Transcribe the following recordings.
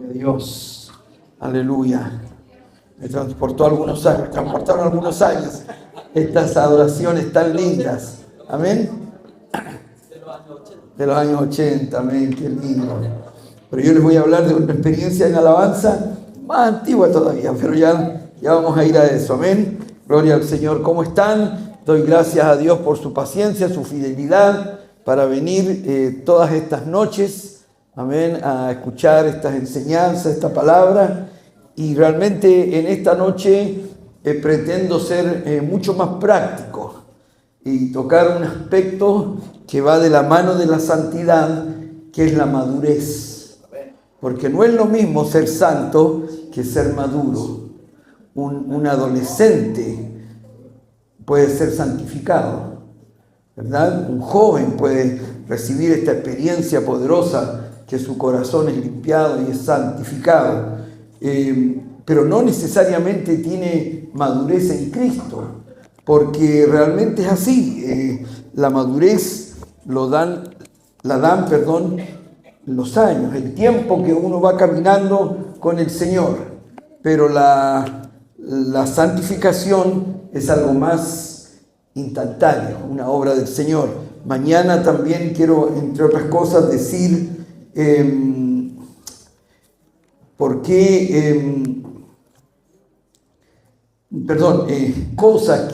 Dios, aleluya. Me transportaron algunos años estas adoraciones tan lindas. Amén. De los años 80, amén, qué lindo. Pero yo les voy a hablar de una experiencia en alabanza más antigua todavía, pero ya vamos a ir a eso, amén. Gloria al Señor. ¿Cómo están? Doy gracias a Dios por su paciencia, su fidelidad para venir todas estas noches. Amén, a escuchar estas enseñanzas, esta palabra. Y realmente en esta noche pretendo ser mucho más práctico y tocar un aspecto que va de la mano de la santidad, que es la madurez. Porque no es lo mismo ser santo que ser maduro. Un adolescente puede ser santificado, ¿verdad? Un joven puede recibir esta experiencia poderosa que su corazón es limpiado y es santificado, pero no necesariamente tiene madurez en Cristo, porque realmente es así. La madurez la dan los años, el tiempo que uno va caminando con el Señor, pero la santificación es algo más instantáneo, una obra del Señor. Mañana también quiero, entre otras cosas, decir cosas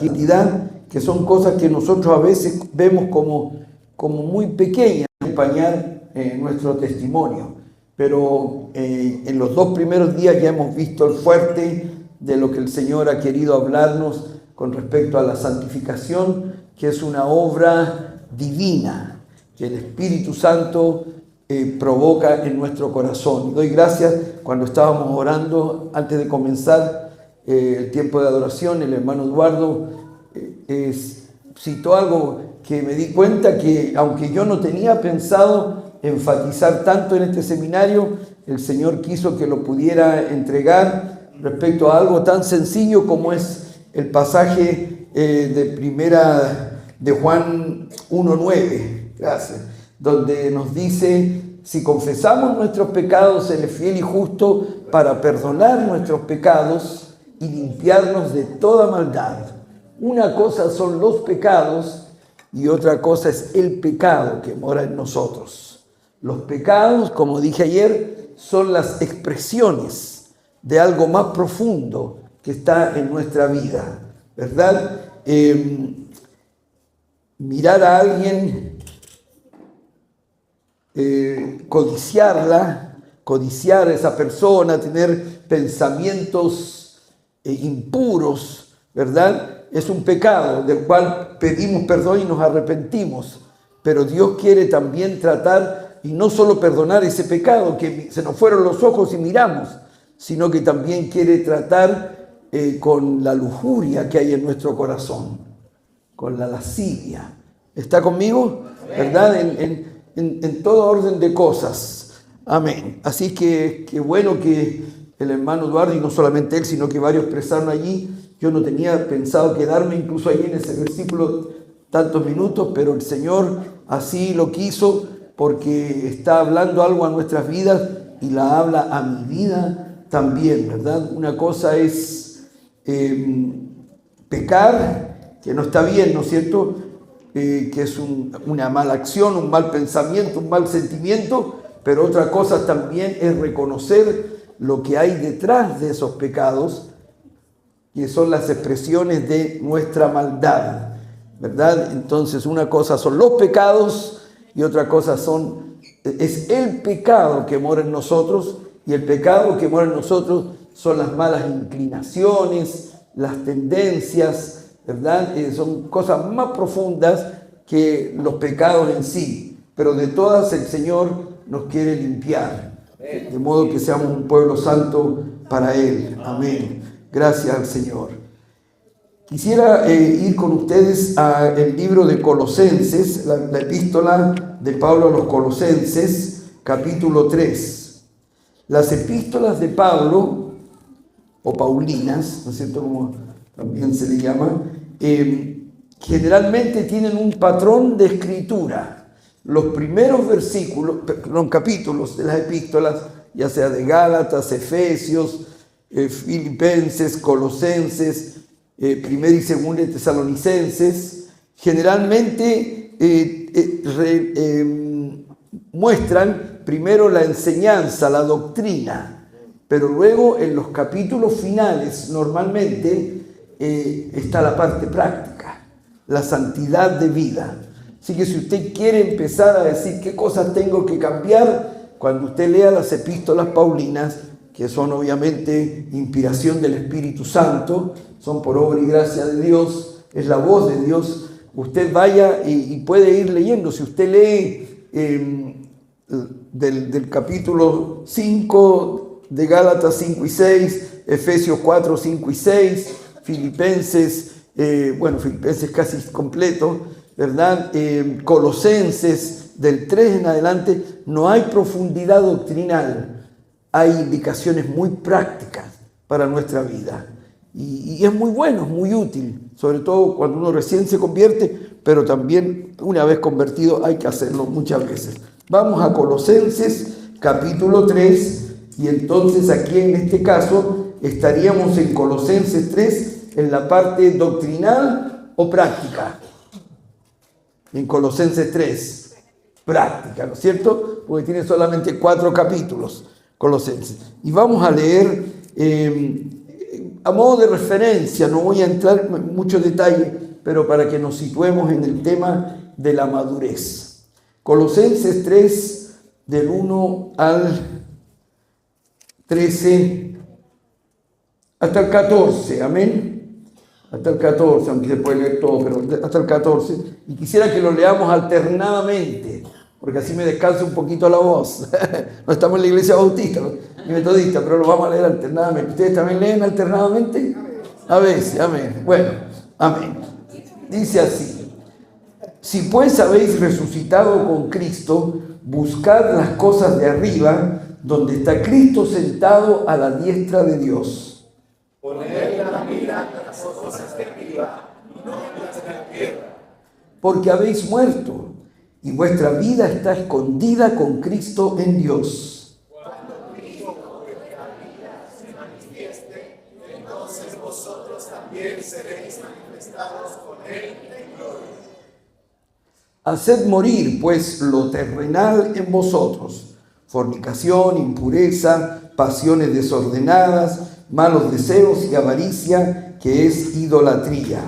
que son cosas que nosotros a veces vemos como muy pequeñas, acompañar nuestro testimonio. Pero en los 2 primeros días ya hemos visto el fuerte de lo que el Señor ha querido hablarnos con respecto a la santificación, que es una obra divina, que el Espíritu Santo provoca en nuestro corazón. Y doy gracias. Cuando estábamos orando antes de comenzar el tiempo de adoración, el hermano Eduardo citó algo que me di cuenta que, aunque yo no tenía pensado enfatizar tanto en este seminario, el Señor quiso que lo pudiera entregar respecto a algo tan sencillo como es el pasaje de Juan 1:9. Gracias. Donde nos dice: si confesamos nuestros pecados, Él es fiel y justo para perdonar nuestros pecados y limpiarnos de toda maldad. Una cosa son los pecados y otra cosa es el pecado que mora en nosotros. Los pecados, como dije ayer, son las expresiones de algo más profundo que está en nuestra vida, ¿verdad? Mirar a alguien, codiciar a esa persona, tener pensamientos impuros, ¿verdad? Es un pecado del cual pedimos perdón y nos arrepentimos, pero Dios quiere también tratar y no solo perdonar ese pecado que se nos fueron los ojos y miramos, sino que también quiere tratar con la lujuria que hay en nuestro corazón, con la lascivia. ¿Está conmigo? ¿Verdad? En todo orden de cosas. Amén. Así que qué bueno que el hermano Eduardo, y no solamente él, sino que varios expresaron allí. Yo no tenía pensado quedarme incluso ahí en ese versículo tantos minutos, pero el Señor así lo quiso, porque está hablando algo a nuestras vidas y la habla a mi vida también, ¿verdad? Una cosa es pecar, que no está bien, ¿no es cierto? Que es una mala acción, un mal pensamiento, un mal sentimiento, pero otra cosa también es reconocer lo que hay detrás de esos pecados, que son las expresiones de nuestra maldad, ¿verdad? Entonces, una cosa son los pecados y otra cosa es el pecado que mora en nosotros, y el pecado que mora en nosotros son las malas inclinaciones, las tendencias, ¿verdad? Son cosas más profundas que los pecados en sí, pero de todas el Señor nos quiere limpiar, de modo que seamos un pueblo santo para Él. Amén. Gracias al Señor. Quisiera ir con ustedes al libro de Colosenses, la epístola de Pablo a los Colosenses, capítulo 3. Las epístolas de Pablo, o Paulinas, ¿no es cierto?, como también se le llama, generalmente tienen un patrón de escritura. Los primeros capítulos de las epístolas ya sea de Gálatas, Efesios, Filipenses, Colosenses, Primera y Segunda de Tesalonicenses, generalmente muestran primero la enseñanza, la doctrina, pero luego en los capítulos finales normalmente está la parte práctica, la santidad de vida. Así que si usted quiere empezar a decir qué cosas tengo que cambiar, cuando usted lea las epístolas paulinas, que son obviamente inspiración del Espíritu Santo, son por obra y gracia de Dios, es la voz de Dios, usted vaya y puede ir leyendo. Si usted lee del capítulo 5 de Gálatas 5 y 6, Efesios 4, 5 y 6, Filipenses, Filipenses casi completo, ¿verdad? Colosenses del 3 en adelante, no hay profundidad doctrinal, hay indicaciones muy prácticas para nuestra vida. Y es muy bueno, es muy útil, sobre todo cuando uno recién se convierte, pero también una vez convertido hay que hacerlo muchas veces. Vamos a Colosenses capítulo 3, y entonces aquí en este caso estaríamos en Colosenses 3 en la parte doctrinal o práctica. En Colosenses 3, práctica, ¿no es cierto? Porque tiene solamente 4 capítulos, Colosenses. Y vamos a leer, a modo de referencia, no voy a entrar en mucho detalle, pero para que nos situemos en el tema de la madurez. Colosenses 3, del 1 al 13, hasta el 14, amén. Hasta el 14, aunque se puede leer todo, pero hasta el 14. Y quisiera que lo leamos alternadamente, porque así me descansa un poquito la voz. No estamos en la iglesia bautista ni metodista, pero lo vamos a leer alternadamente. ¿Ustedes también leen alternadamente? A veces, amén. Bueno, amén. Dice así: si pues habéis resucitado con Cristo, buscad las cosas de arriba, donde está Cristo sentado a la diestra de Dios. Poned la mira en las cosas de arriba, no en las de la tierra. Porque habéis muerto, y vuestra vida está escondida con Cristo en Dios. Cuando Cristo, vuestra vida, se manifieste, entonces vosotros también seréis manifestados con Él en gloria. Haced morir, pues, lo terrenal en vosotros: fornicación, impureza, pasiones desordenadas, malos deseos y avaricia, que es idolatría.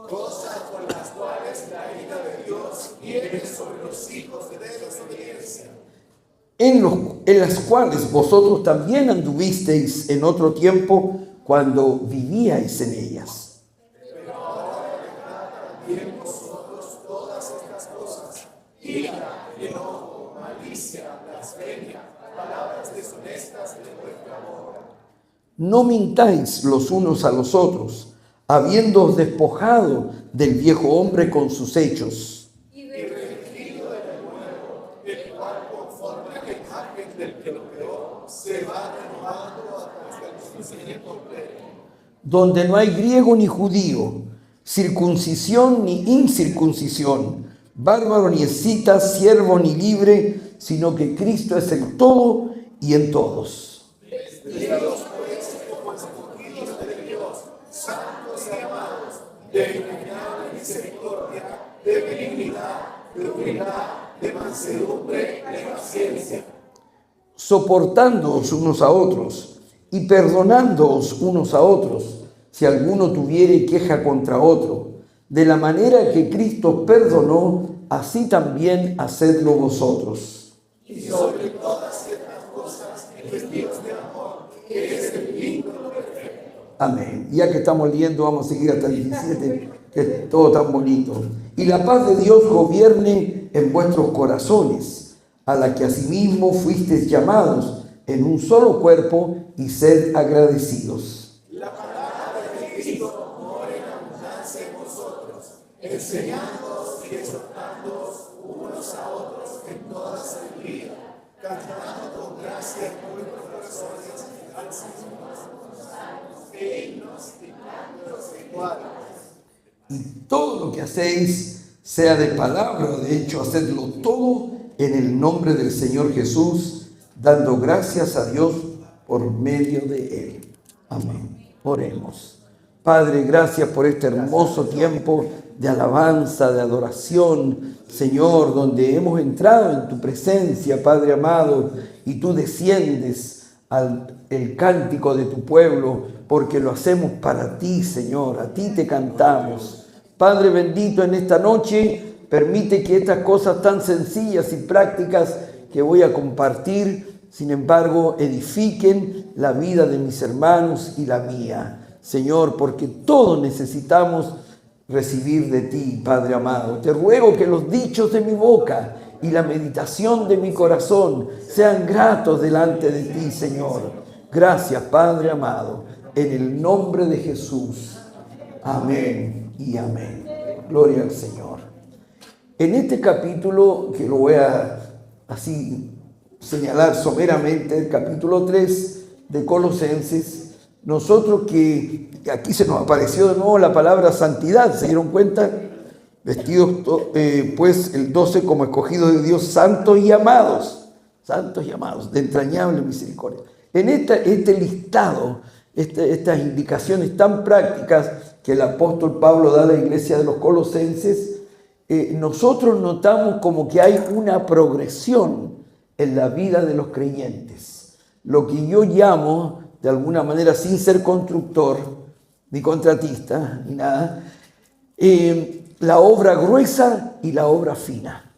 Cosas por las cuales la ira de Dios viene sobre los hijos de desobediencia. En las cuales vosotros también anduvisteis en otro tiempo, cuando vivíais en ellas. Pero ahora dejad también vosotros todas estas cosas: ira, enojo, malicia, blasfemia, palabras deshonestas de vuestra boca. No mintáis los unos a los otros, habiéndoos despojado del viejo hombre con sus hechos, Y revestido del nuevo, el cual conforme a la imagen del que lo creó, se va renovando hasta el conocimiento pleno. donde no hay griego ni judío, circuncisión ni incircuncisión, bárbaro ni escita, siervo ni libre, sino que Cristo es el todo y en todos. Vestidos pues como escogidos de Dios, santos y amados, de entrañable misericordia, de benignidad, de humildad, de mansedumbre, de paciencia, soportándoos unos a otros y perdonándoos unos a otros, si alguno tuviere queja contra otro. De la manera que Cristo perdonó, así también hacedlo vosotros. y sobre todas estas cosas, vestidos de amor, que es el vínculo perfecto. Amén. Ya que estamos leyendo, vamos a seguir hasta el 17, que es todo tan bonito. Y la paz de Dios gobierne en vuestros corazones, a la que asimismo fuisteis llamados en un solo cuerpo, y sed agradecidos. La palabra de Cristo mora en abundancia en vosotros, enseñándoos y exhortándoos unos a otros en toda sabiduría, cantando con gracia en vuestros corazones al Señor, e himnos y cánticos de cuadros. Y todo lo que hacéis, sea de palabra o de hecho, hacedlo todo en el nombre del Señor Jesús, dando gracias a Dios por medio de Él. Amén. Oremos. Padre, gracias por este hermoso tiempo de alabanza, de adoración, Señor, donde hemos entrado en tu presencia, Padre amado, y tú desciendes el cántico de tu pueblo, porque lo hacemos para ti, Señor, a ti te cantamos. Padre bendito, en esta noche, permite que estas cosas tan sencillas y prácticas que voy a compartir, sin embargo, edifiquen la vida de mis hermanos y la mía, Señor, porque todos necesitamos recibir de ti, Padre amado. Te ruego que los dichos de mi boca y la meditación de mi corazón sean gratos delante de ti, Señor. Gracias, Padre amado, en el nombre de Jesús. Amén y amén. Gloria al Señor. En este capítulo, que lo voy a así señalar someramente, el capítulo 3 de Colosenses, nosotros que aquí se nos apareció de nuevo la palabra santidad, ¿se dieron cuenta? Vestidos pues el 12 como escogidos de Dios, santos y amados, de entrañable misericordia. En este listado, estas indicaciones tan prácticas que el apóstol Pablo da a la iglesia de los Colosenses, nosotros notamos como que hay una progresión en la vida de los creyentes. Lo que yo llamo, de alguna manera, sin ser constructor, ni contratista, ni nada, la obra gruesa y la obra fina.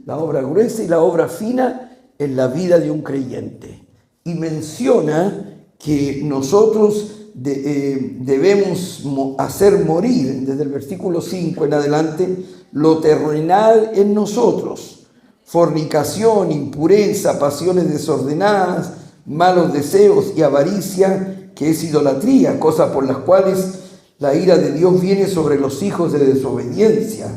La obra gruesa y la obra fina en la vida de un creyente. Y menciona que nosotros debemos hacer morir, desde el versículo 5 en adelante, lo terrenal en nosotros: fornicación, impureza, pasiones desordenadas, malos deseos y avaricia, que es idolatría, cosas por las cuales la ira de Dios viene sobre los hijos de desobediencia,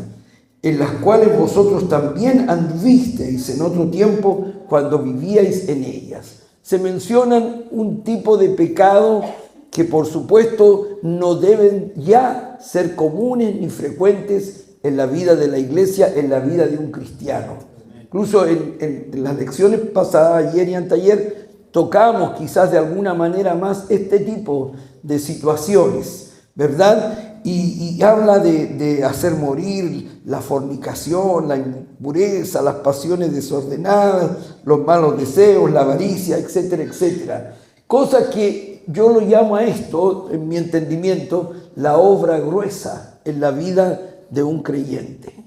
en las cuales vosotros también anduvisteis en otro tiempo cuando vivíais en ellas. Se mencionan un tipo de pecado que por supuesto no deben ya ser comunes ni frecuentes en la vida de la iglesia, en la vida de un cristiano. Incluso en las lecciones pasadas, ayer y anteayer, tocamos quizás de alguna manera más este tipo de situaciones, ¿verdad? Y habla de hacer morir la fornicación, la impureza, las pasiones desordenadas, los malos deseos, la avaricia, etcétera, etcétera. Cosa que yo lo llamo a esto, en mi entendimiento, la obra gruesa en la vida de un creyente.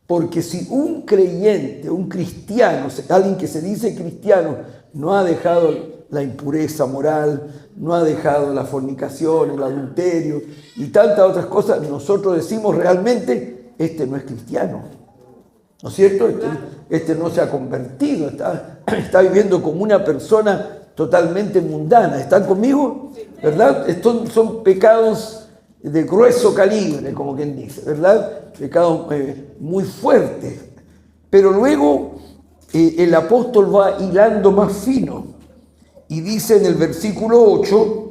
Porque si un creyente, un cristiano, alguien que se dice cristiano, no ha dejado la impureza moral, no ha dejado la fornicación, el adulterio y tantas otras cosas, nosotros decimos realmente, este no es cristiano, ¿no es cierto? Este no se ha convertido, está viviendo como una persona totalmente mundana. ¿Están conmigo? ¿Verdad? Estos son pecados de grueso calibre, como quien dice, ¿verdad? Pecados muy fuertes. Pero luego el apóstol va hilando más fino y dice en el versículo 8,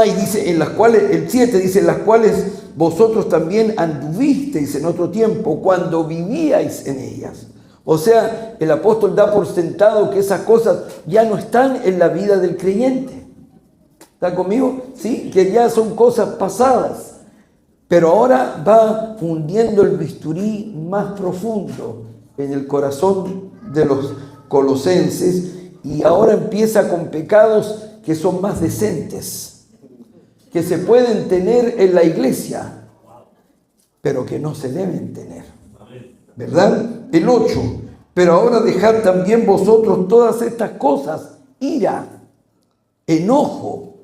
y dice, en las cuales, el 7 dice, en las cuales vosotros también anduvisteis en otro tiempo cuando vivíais en ellas. O sea, el apóstol da por sentado que esas cosas ya no están en la vida del creyente. ¿Está conmigo? Sí, que ya son cosas pasadas. Pero ahora va hundiendo el bisturí más profundo en el corazón de los colosenses y ahora empieza con pecados que son más decentes, que se pueden tener en la iglesia, pero que no se deben tener. ¿Verdad? El 8. Pero ahora dejad también vosotros todas estas cosas: ira, enojo,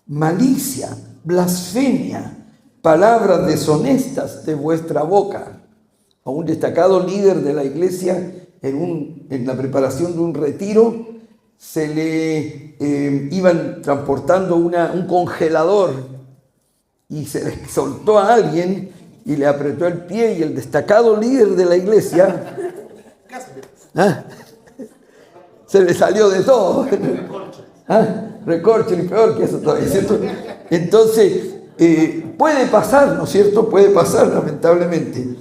malicia, blasfemia, palabras deshonestas de vuestra boca. A un destacado líder de la iglesia, en la preparación de un retiro, se le iban transportando un congelador y se le soltó a alguien y le apretó el pie, y el destacado líder de la iglesia se le salió de todo. Recorcho y peor que eso todavía, ¿cierto? Entonces, puede pasar, ¿no es cierto? Puede pasar, lamentablemente.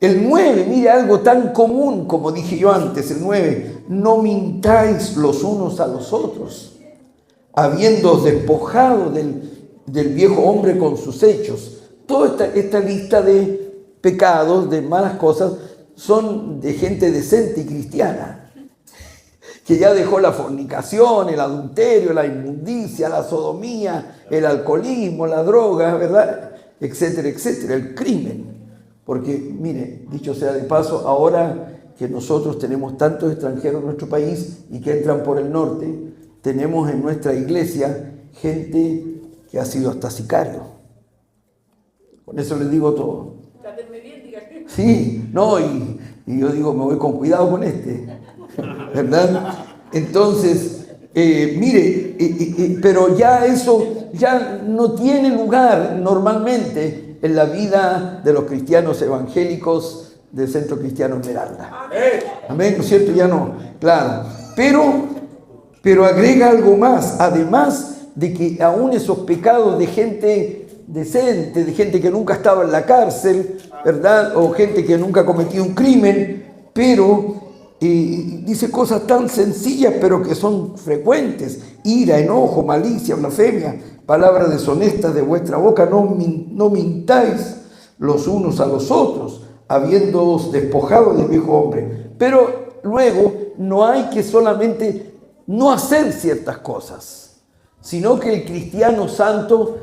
El 9, mire algo tan común como dije yo antes, el 9, no mintáis los unos a los otros, habiéndoos despojado del viejo hombre con sus hechos. Toda esta lista de pecados, de malas cosas, son de gente decente y cristiana, que ya dejó la fornicación, el adulterio, la inmundicia, la sodomía, el alcoholismo, la droga, ¿verdad? Etcétera, etcétera, el crimen. Porque, mire, dicho sea de paso, ahora que nosotros tenemos tantos extranjeros en nuestro país y que entran por el norte, tenemos en nuestra iglesia gente que ha sido hasta sicario. Con eso les digo todo. Sí, no, y yo digo, me voy con cuidado con este, ¿verdad? Entonces, mire, pero ya eso ya no tiene lugar normalmente en la vida de los cristianos evangélicos del Centro Cristiano Esmeralda. Amén, ¿no es cierto? Ya no, claro. Pero agrega algo más, además de que aún esos pecados de gente decente, de gente que nunca estaba en la cárcel, ¿verdad? O gente que nunca cometió un crimen, pero dice cosas tan sencillas pero que son frecuentes: ira, enojo, malicia, blasfemia, palabras deshonestas de vuestra boca, no mintáis los unos a los otros, habiéndoos despojado del viejo hombre. Pero luego no hay que solamente no hacer ciertas cosas, sino que el cristiano santo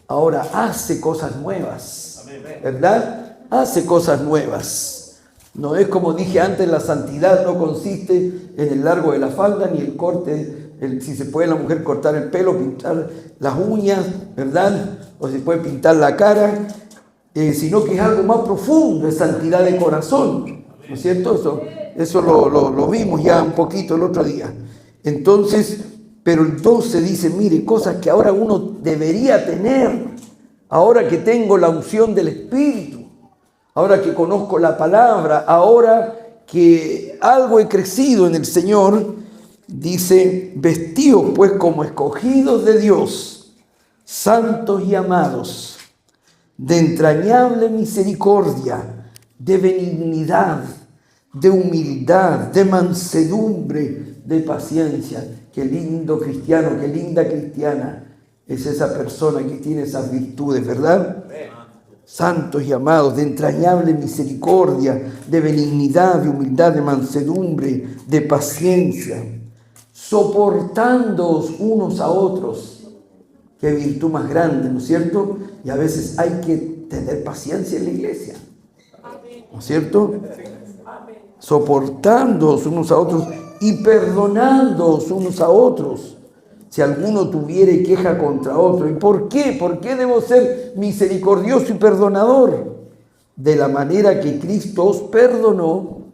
ahora hace cosas nuevas, ¿verdad? Hace cosas nuevas. No es como dije antes, la santidad no consiste en el largo de la falda ni el corte, si se puede la mujer cortar el pelo, pintar las uñas, ¿verdad? O se puede pintar la cara, sino que es algo más profundo, es santidad de corazón, ¿no es cierto? Eso lo vimos ya un poquito el otro día. Entonces, pero el 12 dice, mire, cosas que ahora uno debería tener, ahora que tengo la unción del Espíritu, ahora que conozco la palabra, ahora que algo he crecido en el Señor, dice, vestíos pues como escogidos de Dios, santos y amados, de entrañable misericordia, de benignidad, de humildad, de mansedumbre, de paciencia. Qué lindo cristiano, qué linda cristiana es esa persona que tiene esas virtudes, ¿verdad? Santos y amados, de entrañable misericordia, de benignidad, de humildad, de mansedumbre, de paciencia, soportándoos unos a otros. Qué virtud más grande, ¿no es cierto? Y a veces hay que tener paciencia en la iglesia, ¿no es cierto? Soportándoos unos a otros y perdonándoos unos a otros, si alguno tuviere queja contra otro. ¿Y por qué? ¿Por qué debo ser misericordioso y perdonador? De la manera que Cristo os perdonó,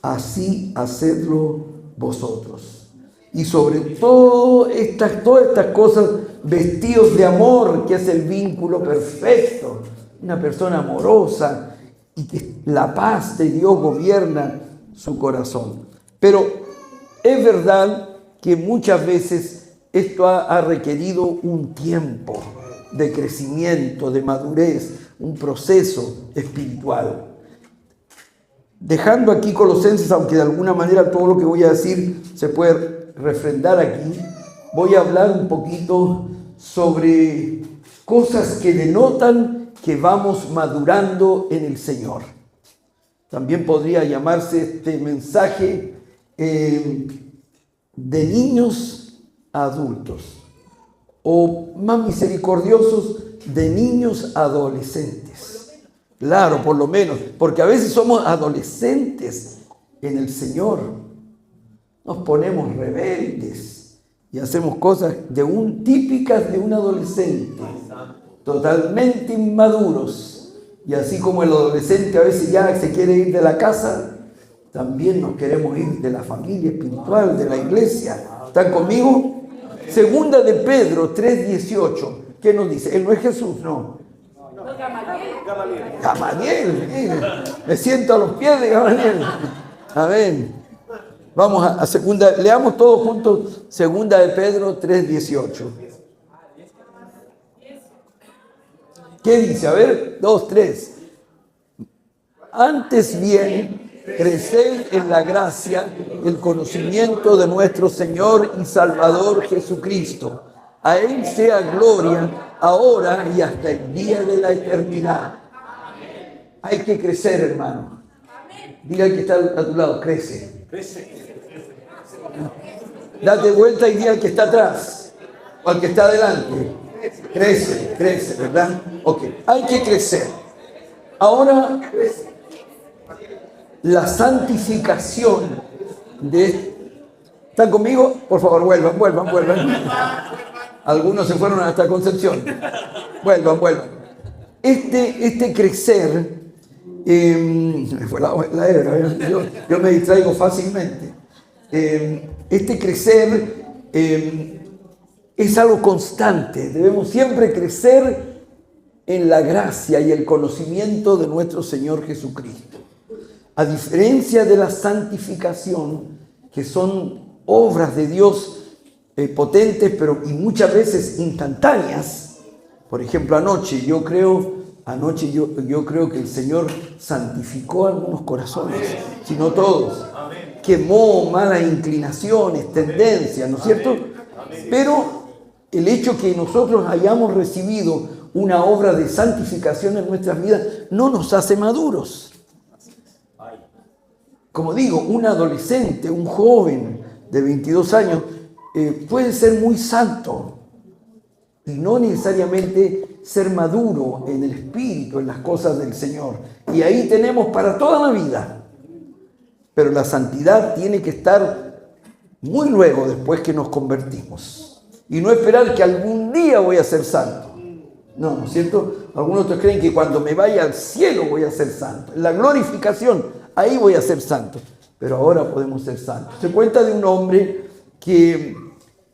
así hacedlo vosotros. Y sobre todas estas cosas, vestidos de amor, que es el vínculo perfecto. Una persona amorosa y que la paz de Dios gobierna su corazón. Pero es verdad que muchas veces esto ha requerido un tiempo de crecimiento, de madurez, un proceso espiritual. Dejando aquí Colosenses, aunque de alguna manera todo lo que voy a decir se puede refrendar aquí, voy a hablar un poquito sobre cosas que denotan que vamos madurando en el Señor. También podría llamarse este mensaje de niños a adultos, o más misericordiosos, de niños a adolescentes. Claro, por lo menos, porque a veces somos adolescentes en el Señor. Nos ponemos rebeldes y hacemos cosas típicas de un adolescente, totalmente inmaduros. Y así como el adolescente a veces ya se quiere ir de la casa, también nos queremos ir de la familia espiritual, de la iglesia. ¿Están conmigo? Segunda de Pedro 3:18. ¿Qué nos dice? Él no es Jesús, no. Gamaliel. Me siento a los pies de Gamaliel. Amén. Vamos a segunda, leamos todos juntos segunda de Pedro 3:18. ¿Qué dice? A ver, 2, 3. Antes bien, creced en la gracia y el conocimiento de nuestro Señor y Salvador Jesucristo. A Él sea gloria, ahora y hasta el día de la eternidad. Hay que crecer, hermano. Diga al que está a tu lado, crece. Date vuelta y diga al que está atrás o al que está adelante. Crece, crece, ¿verdad? Ok, hay que crecer. Ahora, la santificación de... ¿Están conmigo? Por favor, vuelvan. Algunos se fueron hasta Concepción. Vuelvan. Este crecer, fue la hebra, yo me distraigo fácilmente. Este crecer es algo constante. Debemos siempre crecer en la gracia y el conocimiento de nuestro Señor Jesucristo. A diferencia de la santificación, que son obras de Dios potentes, pero y muchas veces instantáneas. Por ejemplo, anoche yo creo que el Señor santificó algunos corazones, si no todos. Quemó malas inclinaciones, tendencias, ¿no es cierto? Pero el hecho que nosotros hayamos recibido una obra de santificación en nuestras vidas no nos hace maduros. Como digo, un adolescente, un joven de 22 años puede ser muy santo y no necesariamente ser maduro en el espíritu, en las cosas del Señor. Y ahí tenemos para toda la vida. Pero la santidad tiene que estar muy luego después que nos convertimos. Y no esperar que algún día voy a ser santo. No, ¿no es cierto? Algunos otros creen que cuando me vaya al cielo voy a ser santo. En la glorificación, ahí voy a ser santo. Pero ahora podemos ser santos. Se cuenta de un hombre que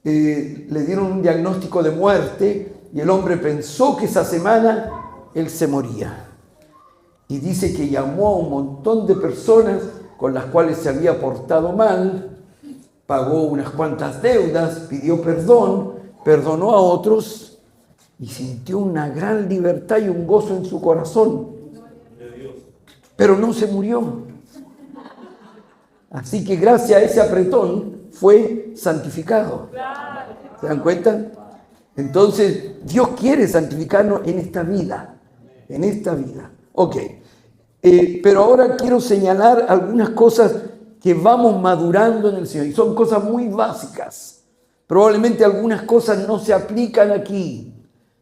le dieron un diagnóstico de muerte y el hombre pensó que esa semana él se moría. Y dice que llamó a un montón de personas con las cuales se había portado mal, pagó unas cuantas deudas, pidió perdón, perdonó a otros y sintió una gran libertad y un gozo en su corazón. Pero no se murió. Así que gracias a ese apretón fue santificado. ¿Se dan cuenta? Entonces, Dios quiere santificarnos en esta vida. En esta vida. Ok. Pero ahora quiero señalar algunas cosas que vamos madurando en el Señor. Y son cosas muy básicas. Probablemente algunas cosas no se aplican aquí,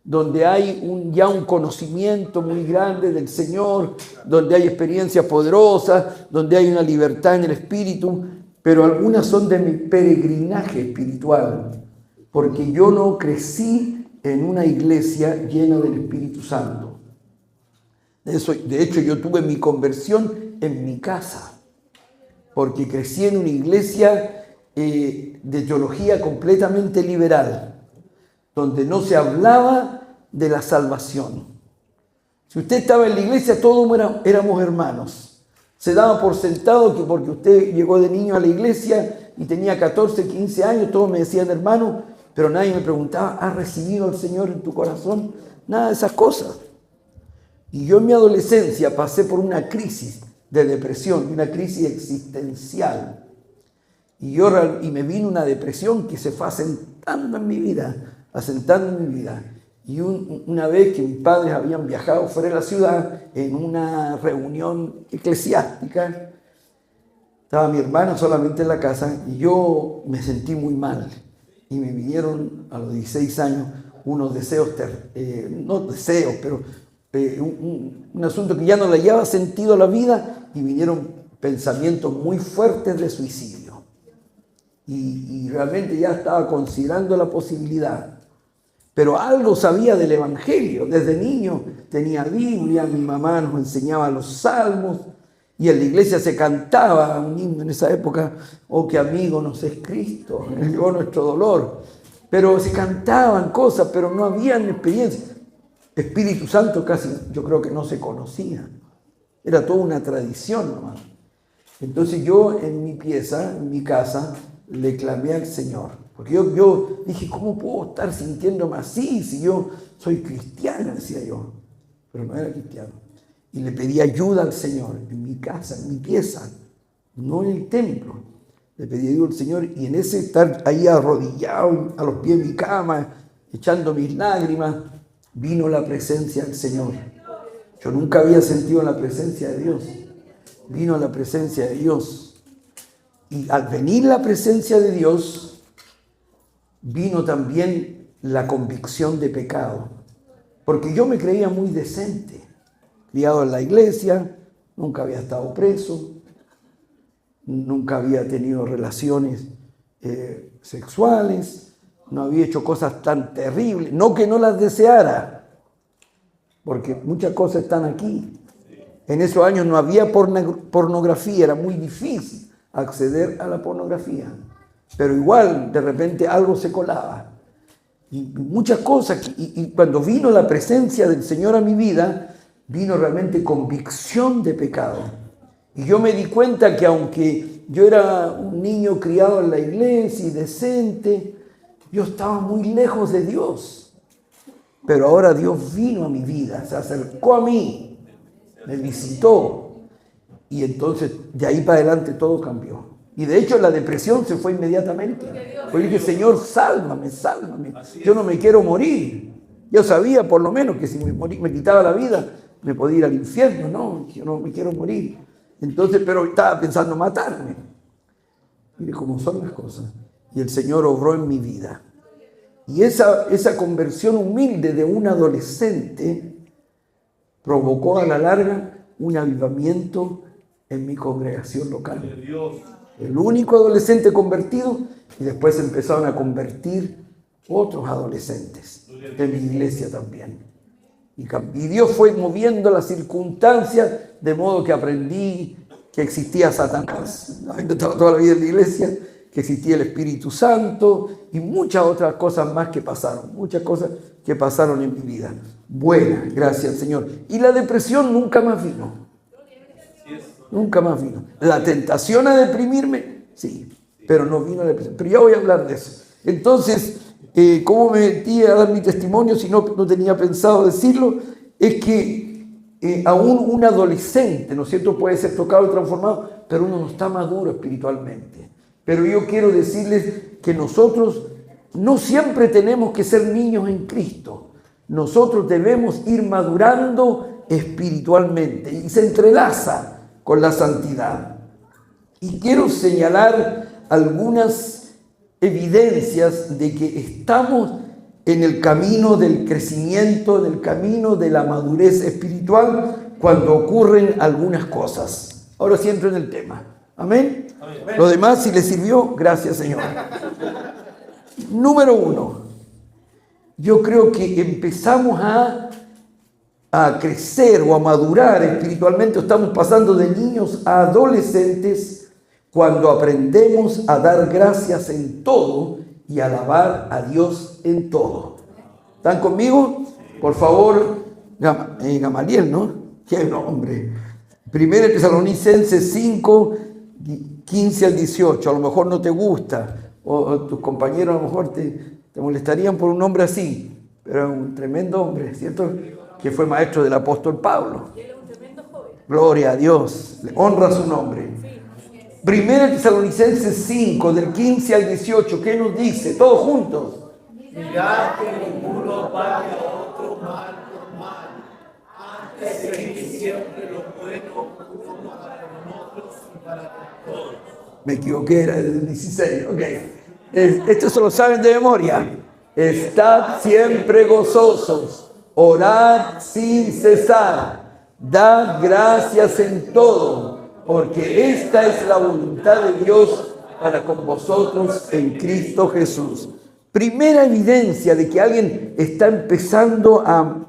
donde hay ya un conocimiento muy grande del Señor, donde hay experiencias poderosas, donde hay una libertad en el espíritu, pero algunas son de mi peregrinaje espiritual, porque yo no crecí en una iglesia llena del Espíritu Santo. De hecho, yo tuve mi conversión en mi casa, porque crecí en una iglesia de teología completamente liberal, donde no se hablaba de la salvación. Si usted estaba en la iglesia, todos éramos hermanos. Se daba por sentado que porque usted llegó de niño a la iglesia y tenía 14, 15 años, todos me decían hermano, pero nadie me preguntaba, ¿has recibido al Señor en tu corazón? Nada de esas cosas. Y yo en mi adolescencia pasé por una crisis de depresión, una crisis existencial. Y me vino una depresión que se fue asentando en mi vida. Y una vez que mis padres habían viajado fuera de la ciudad en una reunión eclesiástica, estaba mi hermana solamente en la casa y yo me sentí muy mal. Y me vinieron a los 16 años unos deseos, no deseos, pero un asunto que ya no le hallaba sentido a la vida y vinieron pensamientos muy fuertes de suicidio. Y realmente ya estaba considerando la posibilidad. Pero algo sabía del Evangelio. Desde niño tenía Biblia, mi mamá nos enseñaba los salmos y en la iglesia se cantaba un himno en esa época, oh que amigo nos es Cristo, Él llevó nuestro dolor. Pero se cantaban cosas, pero no habían experiencia. Espíritu Santo casi yo creo que no se conocía. Era toda una tradición nomás. Entonces yo en mi pieza, en mi casa, le clamé al Señor. Porque yo dije, ¿cómo puedo estar sintiéndome así si yo soy cristiano? Decía yo. Pero no era cristiano. y le pedí ayuda al Señor en mi casa, en mi pieza, no en el templo. Le pedí ayuda al Señor y en ese estar ahí arrodillado a los pies de mi cama, echando mis lágrimas, vino la presencia del Señor. Yo nunca había sentido la presencia de Dios. Vino la presencia de Dios. Y al venir la presencia de Dios, vino también la convicción de pecado. Porque yo me creía muy decente, criado en la iglesia, nunca había estado preso, nunca había tenido relaciones sexuales, no había hecho cosas tan terribles, no que no las deseara, porque muchas cosas están aquí. En esos años no había pornografía, era muy difícil acceder a la pornografía, pero igual de repente algo se colaba. Y muchas cosas, y cuando vino la presencia del Señor a mi vida, vino realmente convicción de pecado. Y yo me di cuenta que aunque yo era un niño criado en la iglesia y decente, yo estaba muy lejos de Dios. Pero ahora Dios vino a mi vida, se acercó a mí, me visitó. Y entonces de ahí para adelante todo cambió. Y de hecho la depresión se fue inmediatamente. Porque dije, Señor, sálvame, sálvame. Yo no me quiero morir. Yo sabía por lo menos que si me quitaba la vida, me podía ir al infierno. No, yo no me quiero morir. Entonces, pero estaba pensando matarme. Mire cómo son las cosas. Y el Señor obró en mi vida. Y esa conversión humilde de un adolescente provocó a la larga un avivamiento en mi congregación local. El único adolescente convertido, y después empezaron a convertir otros adolescentes de mi iglesia también. Y Dios fue moviendo las circunstancias de modo que aprendí que existía Satanás. Habiendo estado toda la vida en la iglesia, que existía el Espíritu Santo y muchas otras cosas más que pasaron. Muchas cosas que pasaron en mi vida. Buenas, gracias al Señor. Y la depresión nunca más vino. Nunca más vino. La tentación a deprimirme, sí, pero no vino la depresión. Pero ya voy a hablar de eso. Entonces, ¿cómo me metí a dar mi testimonio si no tenía pensado decirlo? Es que aún un adolescente, ¿no es cierto?, puede ser tocado y transformado, pero uno no está maduro espiritualmente. Pero yo quiero decirles que nosotros no siempre tenemos que ser niños en Cristo. Nosotros debemos ir madurando espiritualmente y se entrelaza con la santidad. Y quiero señalar algunas evidencias de que estamos en el camino del crecimiento, en el camino de la madurez espiritual, cuando ocurren algunas cosas. Ahora sí entro en el tema. ¿Amén? Amén. Lo demás, si les sirvió, gracias, Señor. Número 1. Yo creo que empezamos a crecer o a madurar espiritualmente, estamos pasando de niños a adolescentes cuando aprendemos a dar gracias en todo y alabar a Dios en todo. ¿Están conmigo? Por favor, Gamaliel, ¿no? ¡Qué nombre! 1 Tesalonicenses 5, 15 al 18. A lo mejor no te gusta, o tus compañeros a lo mejor te molestarían por un nombre así, pero es un tremendo hombre, ¿cierto?, que fue maestro del apóstol Pablo. Y él es un tremendo joven. Gloria a Dios, le honra su nombre. 1 Tesalonicenses 5, del 15 al 18, ¿qué nos dice? Todos juntos. Mirad que ninguno pague a otro mal por mal, antes seguid siempre lo bueno uno para nosotros y para todos. Me equivoqué, era el 16, ok. Esto se lo saben de memoria. Estad siempre gozosos. Orad sin cesar, dad gracias en todo, porque esta es la voluntad de Dios para con vosotros en Cristo Jesús. Primera evidencia de que alguien está empezando a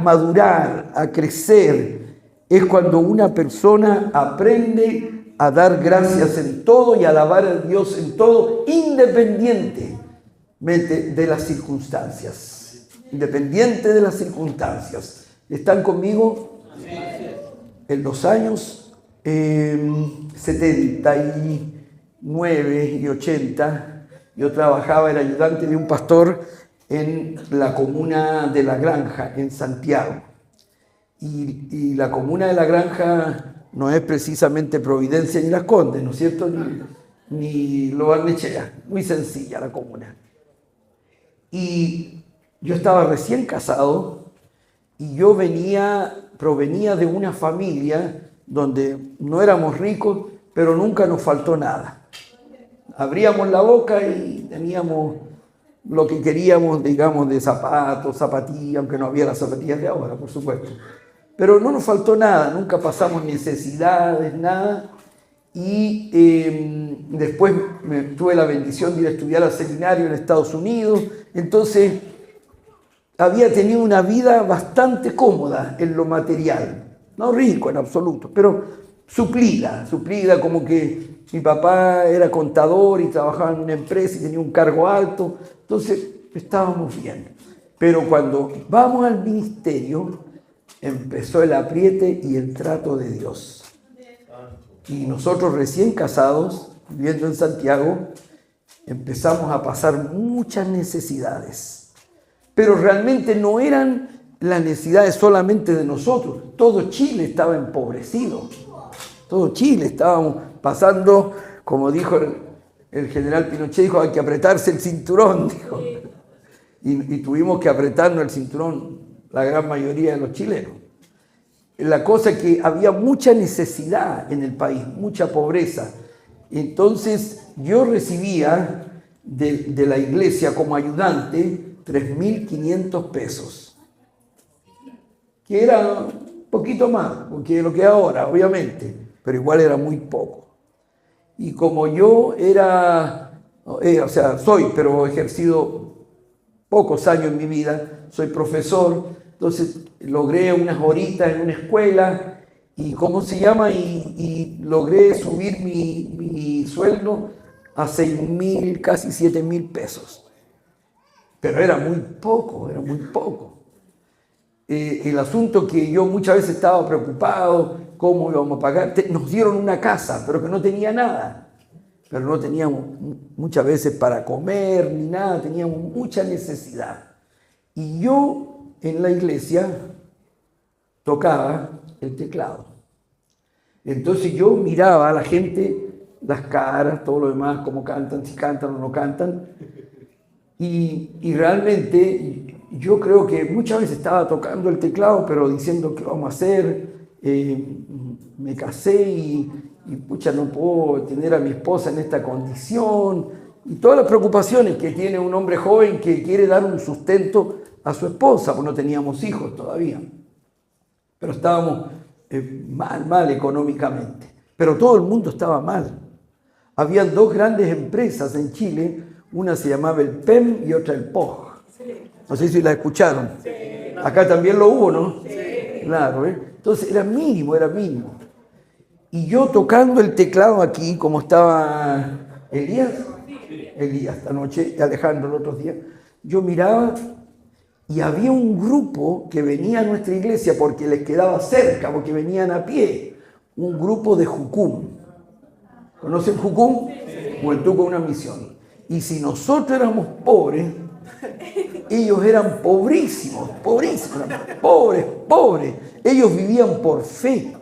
madurar, a crecer, es cuando una persona aprende a dar gracias en todo y a alabar a Dios en todo, independientemente de las circunstancias. Independiente de las circunstancias. ¿Están conmigo? En los años 79 y 80, yo trabajaba, era ayudante de un pastor en la comuna de La Granja, en Santiago. y la comuna de La Granja no es precisamente Providencia ni Las Condes, ¿no es cierto? Ni Lo Barnechea, muy sencilla la comuna. Y yo estaba recién casado y yo provenía de una familia donde no éramos ricos, pero nunca nos faltó nada. Abríamos la boca y teníamos lo que queríamos, digamos, de zapatos, zapatillas, aunque no había las zapatillas de ahora, por supuesto. Pero no nos faltó nada, nunca pasamos necesidades, nada. Y después tuve la bendición de ir a estudiar al seminario en Estados Unidos. Entonces, había tenido una vida bastante cómoda en lo material. No rico en absoluto, pero suplida, como que mi papá era contador y trabajaba en una empresa y tenía un cargo alto. Entonces, estábamos bien. Pero cuando vamos al ministerio, empezó el apriete y el trato de Dios. Y nosotros recién casados, viviendo en Santiago, empezamos a pasar muchas necesidades. Pero realmente no eran las necesidades solamente de nosotros. Todo Chile estaba empobrecido. Todo Chile estábamos pasando, como dijo el general Pinochet, dijo, hay que apretarse el cinturón, dijo. Y tuvimos que apretarnos el cinturón la gran mayoría de los chilenos. La cosa es que había mucha necesidad en el país, mucha pobreza. Entonces yo recibía de la iglesia como ayudante 3.500 pesos, que era un poquito más que lo que ahora, obviamente, pero igual era muy poco. Y como yo pero he ejercido pocos años en mi vida, soy profesor. Entonces logré unas horitas en una escuela y logré subir mi sueldo a 6.000, casi 7.000 pesos. Pero era muy poco. El asunto que yo muchas veces estaba preocupado, cómo íbamos a pagar. Nos dieron una casa, pero que no tenía nada. Pero no teníamos muchas veces para comer ni nada, teníamos mucha necesidad. Y yo en la iglesia tocaba el teclado. Entonces yo miraba a la gente, las caras, todo lo demás, cómo cantan, si cantan o no cantan. Y realmente yo creo que muchas veces estaba tocando el teclado, pero diciendo qué vamos a hacer. Me casé y no puedo tener a mi esposa en esta condición. Y todas las preocupaciones que tiene un hombre joven que quiere dar un sustento a su esposa, porque no teníamos hijos todavía. Pero estábamos mal económicamente. Pero todo el mundo estaba mal. Habían dos grandes empresas en Chile, una se llamaba el PEM y otra el POG. No sé si la escucharon. Acá también lo hubo, ¿no? Claro, ¿eh? Entonces era mínimo. Y yo tocando el teclado aquí, como estaba Elías esta noche, y Alejandro el otro día, yo miraba y había un grupo que venía a nuestra iglesia porque les quedaba cerca, porque venían a pie, un grupo de Jucum. ¿Conocen Jucum? Hualtuco, una misión. Y si nosotros éramos pobres, ellos eran pobrísimos, pobres. Ellos vivían por fe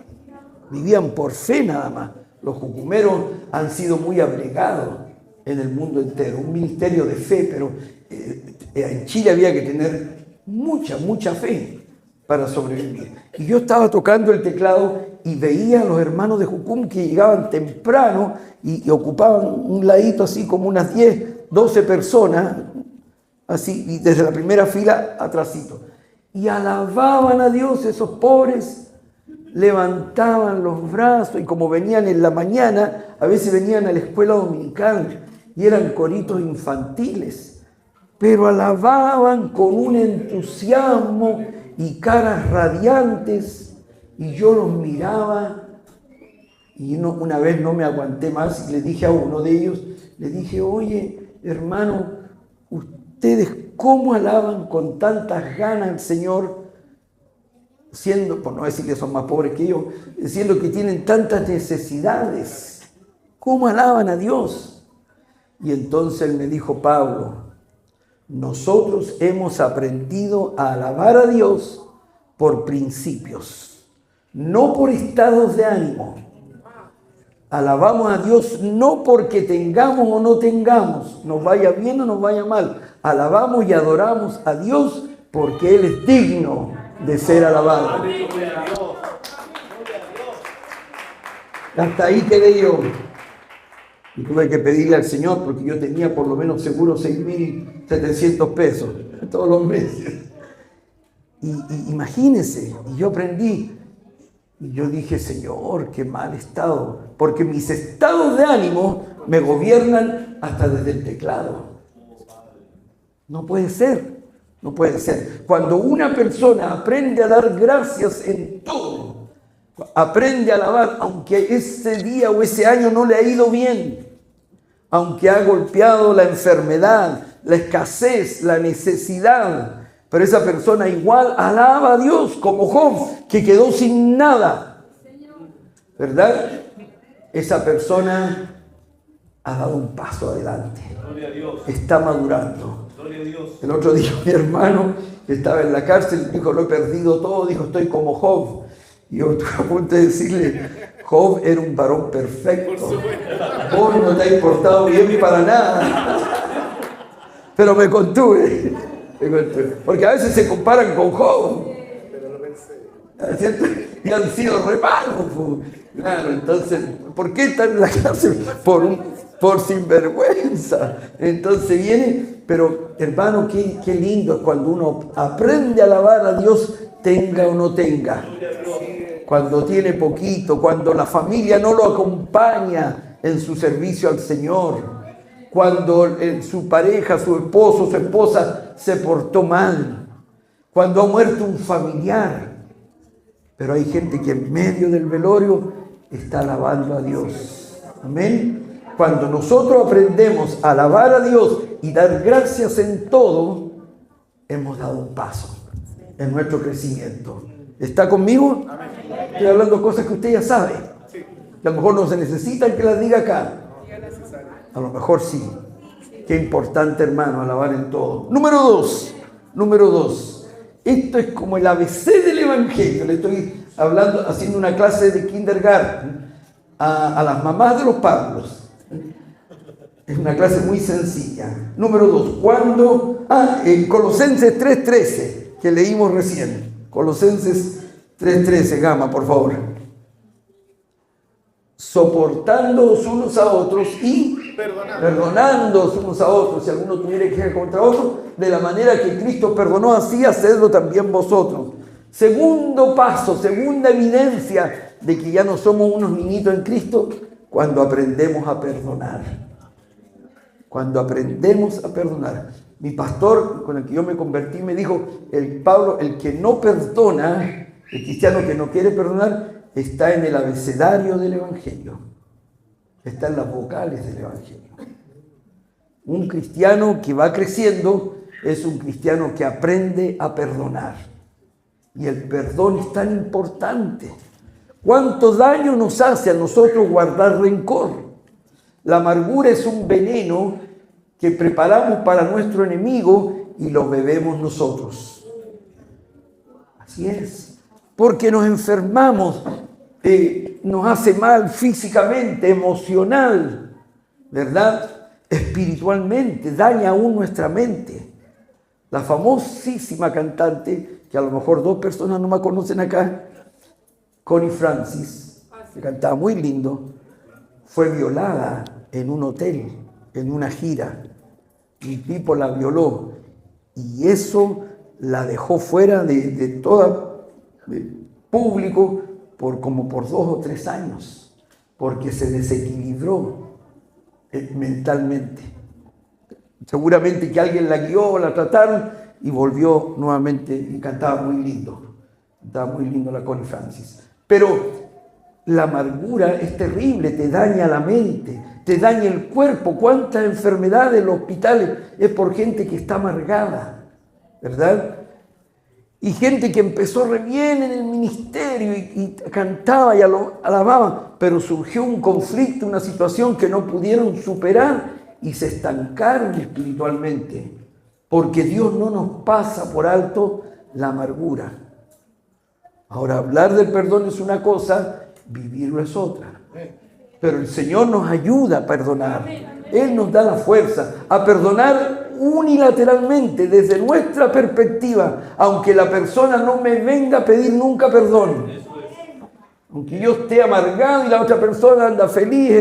nada más. Los jucumeros han sido muy abnegados en el mundo entero, un ministerio de fe, pero en Chile había que tener mucha fe para sobrevivir. Y yo estaba tocando el teclado y veía a los hermanos de Jucum que llegaban temprano y ocupaban un ladito así como unas 10, 12 personas, así, y desde la primera fila atrasito. Y alababan a Dios esos pobres, levantaban los brazos y como venían en la mañana, a veces venían a la escuela dominical y eran coritos infantiles, pero alababan con un entusiasmo y caras radiantes, y yo los miraba y una vez no me aguanté más y le dije a uno de ellos, le dije, oye, hermano, ustedes cómo alaban con tantas ganas al Señor, siendo, por no decir que son más pobres que yo, siendo que tienen tantas necesidades, ¿cómo alaban a Dios? Y entonces él me dijo, Pablo, nosotros hemos aprendido a alabar a Dios por principios, no por estados de ánimo. Alabamos a Dios no porque tengamos o no tengamos, nos vaya bien o nos vaya mal. Alabamos y adoramos a Dios porque Él es digno de ser alabado. Hasta ahí quedé yo. Y tuve que pedirle al Señor porque yo tenía por lo menos seguro 6.700 pesos todos los meses. Y imagínense, y yo aprendí. Y yo dije, Señor, qué mal estado. Porque mis estados de ánimo me gobiernan hasta desde el teclado. No puede ser, no puede ser. Cuando una persona aprende a dar gracias en todo, aprende a alabar, aunque ese día o ese año no le ha ido bien, aunque ha golpeado la enfermedad, la escasez, la necesidad, pero esa persona igual alaba a Dios, como Job, que quedó sin nada, ¿verdad? Esa persona ha dado un paso adelante, está madurando. El otro día mi hermano, que estaba en la cárcel, dijo, lo he perdido todo, dijo, estoy como Job. Y yo estuve a punto de decirle, Job era un varón perfecto, vos no te has portado bien para nada. Pero me contuve, porque a veces se comparan con Job, ¿cierto? Y han sido re malos. Claro, entonces, ¿por qué están en la cárcel? Por sinvergüenza. Entonces viene, pero hermano, qué lindo es cuando uno aprende a alabar a Dios, tenga o no tenga. Cuando tiene poquito, cuando la familia no lo acompaña en su servicio al Señor, cuando su pareja, su esposo, su esposa se portó mal, cuando ha muerto un familiar. Pero hay gente que en medio del velorio está alabando a Dios. Amén. Cuando nosotros aprendemos a alabar a Dios y dar gracias en todo, hemos dado un paso en nuestro crecimiento. ¿Está conmigo? Estoy hablando cosas que usted ya sabe. Que a lo mejor no se necesitan que las diga acá. A lo mejor sí. Qué importante, hermano, alabar en todo. Número dos. Esto es como el ABC del Evangelio. Le estoy hablando, haciendo una clase de kindergarten a las mamás de los Pablos. Es una clase muy sencilla. Número 2. En Colosenses 3:13, que leímos recién. Colosenses 3:13, Gama, por favor. Soportándoos unos a otros y perdonándoos unos a otros. Si alguno tuviera queja contra otro, de la manera que Cristo perdonó, así hacedlo también vosotros. Segundo paso, segunda evidencia de que ya no somos unos niñitos en Cristo, cuando aprendemos a perdonar. Cuando aprendemos a perdonar. Mi pastor, con el que yo me convertí, me dijo, Pablo, el que no perdona, el cristiano que no quiere perdonar, está en el abecedario del Evangelio. Está en las vocales del Evangelio. Un cristiano que va creciendo es un cristiano que aprende a perdonar. Y el perdón es tan importante. ¿Cuánto daño nos hace a nosotros guardar rencor? La amargura es un veneno que preparamos para nuestro enemigo y lo bebemos nosotros. Así es. Porque nos enfermamos, nos hace mal físicamente, emocional, ¿verdad? Espiritualmente, daña aún nuestra mente. La famosísima cantante, que a lo mejor 2 personas no me conocen acá, Connie Francis, que cantaba muy lindo, fue violada en un hotel, en una gira. Un tipo la violó y eso la dejó fuera de todo público por 2 o 3 años, porque se desequilibró mentalmente. Seguramente que alguien la guió, la trataron y volvió nuevamente y cantaba muy lindo. Cantaba muy lindo la Connie Francis. Pero la amargura es terrible, te daña la mente, te daña el cuerpo. ¿Cuántas enfermedades en los hospitales es por gente que está amargada? ¿Verdad? Y gente que empezó re bien en el ministerio y cantaba y alababa, pero surgió un conflicto, una situación que no pudieron superar y se estancaron espiritualmente. Porque Dios no nos pasa por alto la amargura. Ahora, hablar del perdón es una cosa, vivirlo es otra. Pero el Señor nos ayuda a perdonar. Él nos da la fuerza a perdonar unilateralmente, desde nuestra perspectiva, aunque la persona no me venga a pedir nunca perdón. Aunque yo esté amargado y la otra persona anda feliz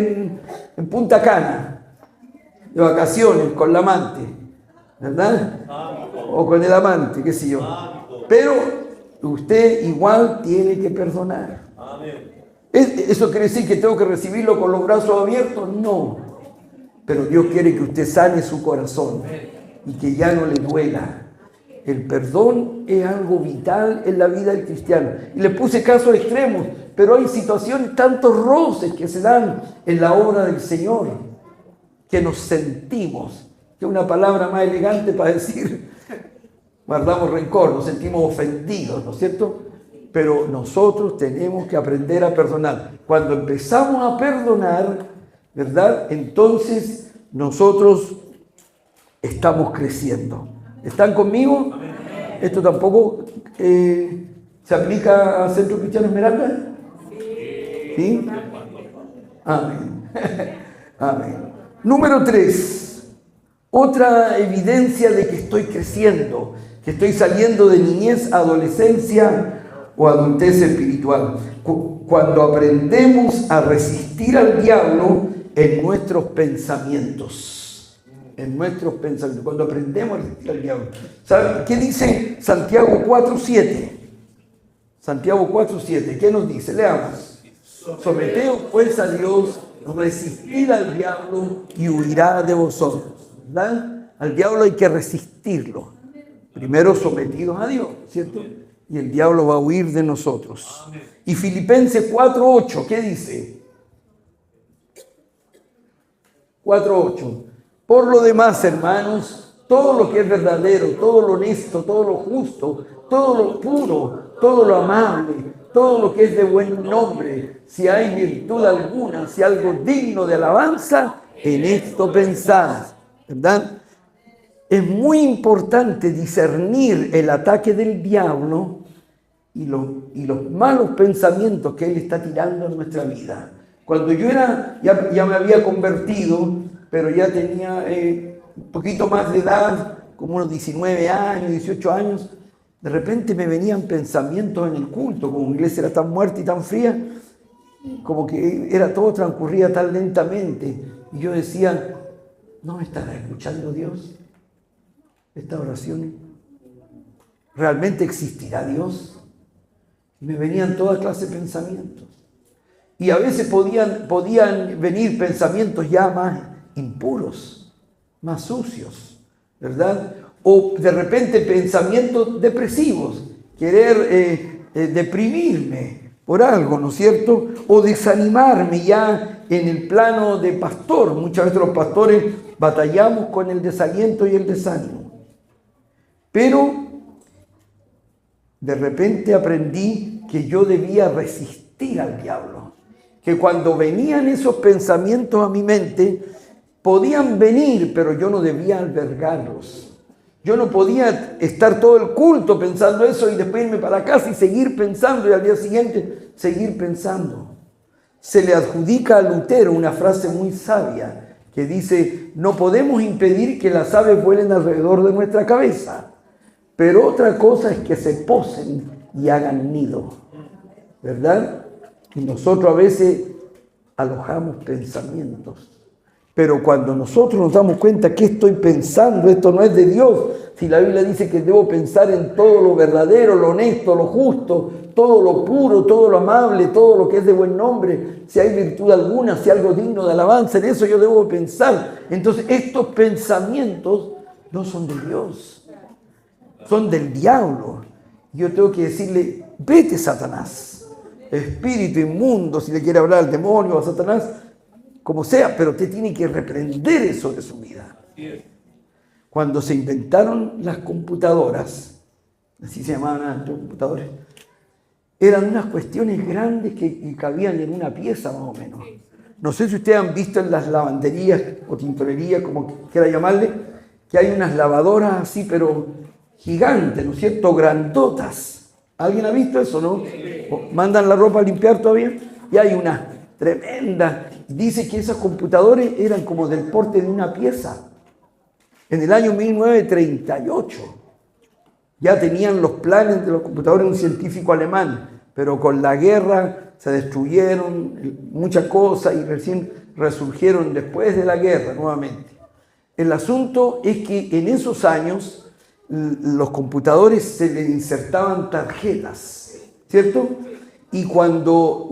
en Punta Cana, de vacaciones, con la amante, ¿verdad? O con el amante, qué sé yo. Pero usted igual tiene que perdonar. ¿Eso quiere decir que tengo que recibirlo con los brazos abiertos? No. Pero Dios quiere que usted sane su corazón y que ya no le duela. El perdón es algo vital en la vida del cristiano. Y le puse casos extremos, pero hay situaciones, tantos roces que se dan en la obra del Señor, que nos sentimos, que es una palabra más elegante para decir, guardamos rencor, nos sentimos ofendidos, ¿no es cierto? Pero nosotros tenemos que aprender a perdonar. Cuando empezamos a perdonar, ¿verdad? Entonces nosotros estamos creciendo. ¿Están conmigo? ¿Esto tampoco se aplica al Centro Cristiano Esmeralda? ¿Sí? Amén. Amén. Número 3. Otra evidencia de que estoy creciendo, que estoy saliendo de niñez a adolescencia o adultez espiritual. Cuando aprendemos a resistir al diablo en nuestros pensamientos. En nuestros pensamientos. Cuando aprendemos a resistir al diablo. ¿Saben qué dice Santiago 4:7? Santiago 4:7. ¿Qué nos dice? Leamos. Someteos pues a Dios, resistid al diablo y huirá de vosotros. ¿Verdad? Al diablo hay que resistirlo. Primero sometidos a Dios, ¿cierto? Y el diablo va a huir de nosotros. Y Filipenses 4:8, ¿qué dice? 4:8. Por lo demás, hermanos, todo lo que es verdadero, todo lo honesto, todo lo justo, todo lo puro, todo lo amable, todo lo que es de buen nombre, si hay virtud alguna, si algo digno de alabanza, en esto pensad, ¿verdad? Es muy importante discernir el ataque del diablo y los malos pensamientos que él está tirando en nuestra vida. Cuando yo ya me había convertido, pero ya tenía un poquito más de edad, como unos 19 años, 18 años, de repente me venían pensamientos en el culto, como la iglesia era tan muerta y tan fría, como que era todo transcurría tan lentamente. Y yo decía, ¿no me estará escuchando Dios esta oración? ¿Realmente existirá Dios? Y me venían toda clase de pensamientos. Y a veces podían venir pensamientos ya más impuros, más sucios, ¿verdad? O de repente pensamientos depresivos, querer deprimirme por algo, ¿no es cierto? O desanimarme ya en el plano de pastor. Muchas veces los pastores batallamos con el desaliento y el desánimo. Pero de repente aprendí que yo debía resistir al diablo. Que cuando venían esos pensamientos a mi mente, podían venir, pero yo no debía albergarlos. Yo no podía estar todo el culto pensando eso y después irme para casa y seguir pensando y al día siguiente seguir pensando. Se le adjudica a Lutero una frase muy sabia que dice, no podemos impedir que las aves vuelen alrededor de nuestra cabeza, pero otra cosa es que se posen y hagan nido, ¿verdad? Y nosotros a veces alojamos pensamientos. Pero cuando nosotros nos damos cuenta que estoy pensando, esto no es de Dios. Si la Biblia dice que debo pensar en todo lo verdadero, lo honesto, lo justo, todo lo puro, todo lo amable, todo lo que es de buen nombre, si hay virtud alguna, si algo digno de alabanza, en eso yo debo pensar. Entonces estos pensamientos no son de Dios, son del diablo. Yo tengo que decirle, vete Satanás, espíritu inmundo, si le quiere hablar al demonio o a Satanás, como sea, pero usted tiene que reprender eso de su vida. Cuando se inventaron las computadoras, así se llamaban antes los computadores, eran unas cuestiones grandes que cabían en una pieza más o menos. No sé si ustedes han visto en las lavanderías o tintorerías, como quiera llamarle, que hay unas lavadoras así, pero gigantes, ¿no es cierto? Grandotas. ¿Alguien ha visto eso, no? ¿Mandan la ropa a limpiar todavía? Y hay una tremenda. Dice que esos computadores eran como del porte de una pieza. En el año 1938 ya tenían los planes de los computadores un científico alemán, pero con la guerra se destruyeron muchas cosas y recién resurgieron después de la guerra nuevamente. El asunto es que en esos años los computadores se le insertaban tarjetas, ¿cierto? Y cuando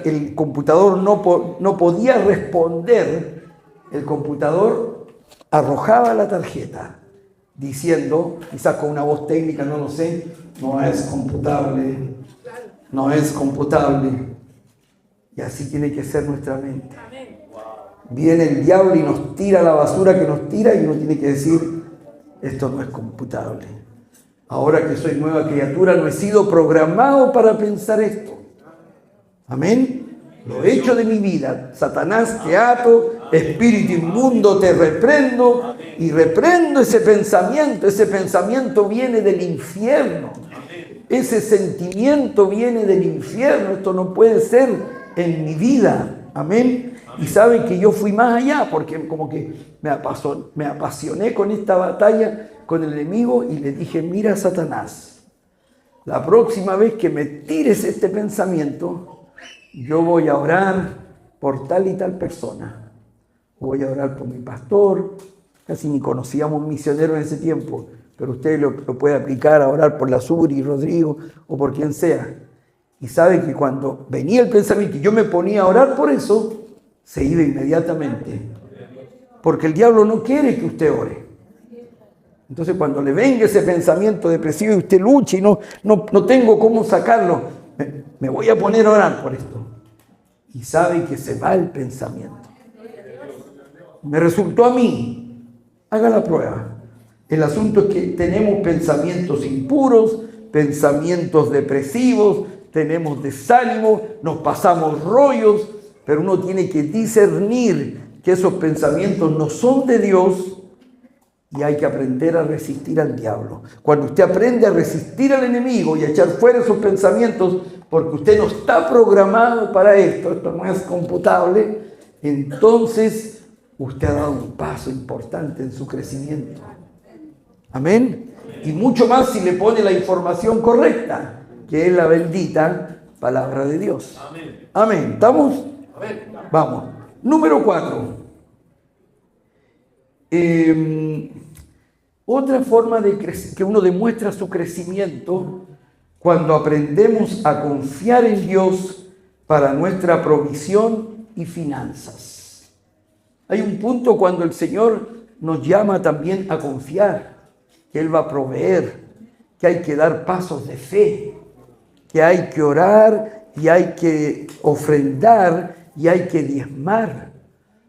el computador no podía responder, el computador arrojaba la tarjeta diciendo, quizás con una voz técnica, no lo sé, no es computable, no es computable. Y así tiene que ser nuestra mente. Viene el diablo y nos tira la basura que nos tira y uno tiene que decir, esto no es computable. Ahora que soy nueva criatura, no he sido programado para pensar esto. Amén. Lo he hecho de mi vida. Satanás, te ato, espíritu inmundo, te reprendo y reprendo ese pensamiento. Ese pensamiento viene del infierno. Ese sentimiento viene del infierno. Esto no puede ser en mi vida. Amén. Y saben que yo fui más allá porque como que me apasioné con esta batalla con el enemigo y le dije, mira Satanás, la próxima vez que me tires este pensamiento, yo voy a orar por tal y tal persona. Voy a orar por mi pastor. Casi ni conocíamos misioneros en ese tiempo, pero usted lo puede aplicar a orar por la Suri, Rodrigo o por quien sea. Y sabe que cuando venía el pensamiento y yo me ponía a orar por eso, se iba inmediatamente. Porque el diablo no quiere que usted ore. Entonces cuando le venga ese pensamiento depresivo y usted lucha y no tengo cómo sacarlo, me voy a poner a orar por esto. Y sabe que se va el pensamiento. Me resultó a mí. Haga la prueba. El asunto es que tenemos pensamientos impuros, pensamientos depresivos, tenemos desánimo, nos pasamos rollos, pero uno tiene que discernir que esos pensamientos no son de Dios y hay que aprender a resistir al diablo. Cuando usted aprende a resistir al enemigo y a echar fuera esos pensamientos, porque usted no está programado para esto no es computable, entonces usted ha dado un paso importante en su crecimiento. Amén. Y mucho más si le pone la información correcta, que es la bendita palabra de Dios. Amén. ¿Estamos? Vamos. Número 4. Otra forma de que uno demuestra su crecimiento cuando aprendemos a confiar en Dios para nuestra provisión y finanzas. Hay un punto cuando el Señor nos llama también a confiar, que Él va a proveer, que hay que dar pasos de fe, que hay que orar y hay que ofrendar y hay que diezmar.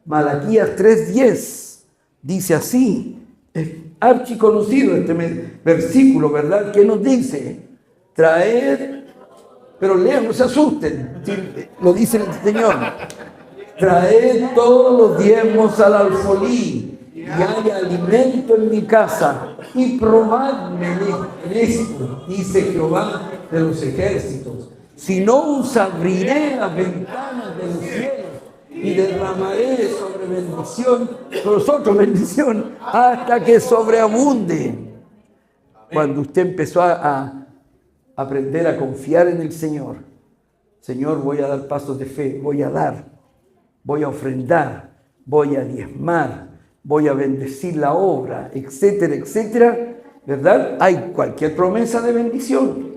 Malaquías 3:10 dice así, es archiconocido este versículo, ¿verdad? ¿Qué nos dice? Traed, pero lean, no se asusten, lo dice el Señor. Traed todos los diezmos al alfolí y haya alimento en mi casa y probadme en esto, dice Jehová de los ejércitos. Si no os abriré las ventanas del cielo y derramaré sobre bendición hasta que sobreabunde. Cuando usted empezó a aprender a confiar en el Señor, Señor, voy a dar pasos de fe, voy a dar, voy a ofrendar, voy a diezmar, voy a bendecir la obra, etcétera, etcétera, ¿verdad? Hay cualquier promesa de bendición,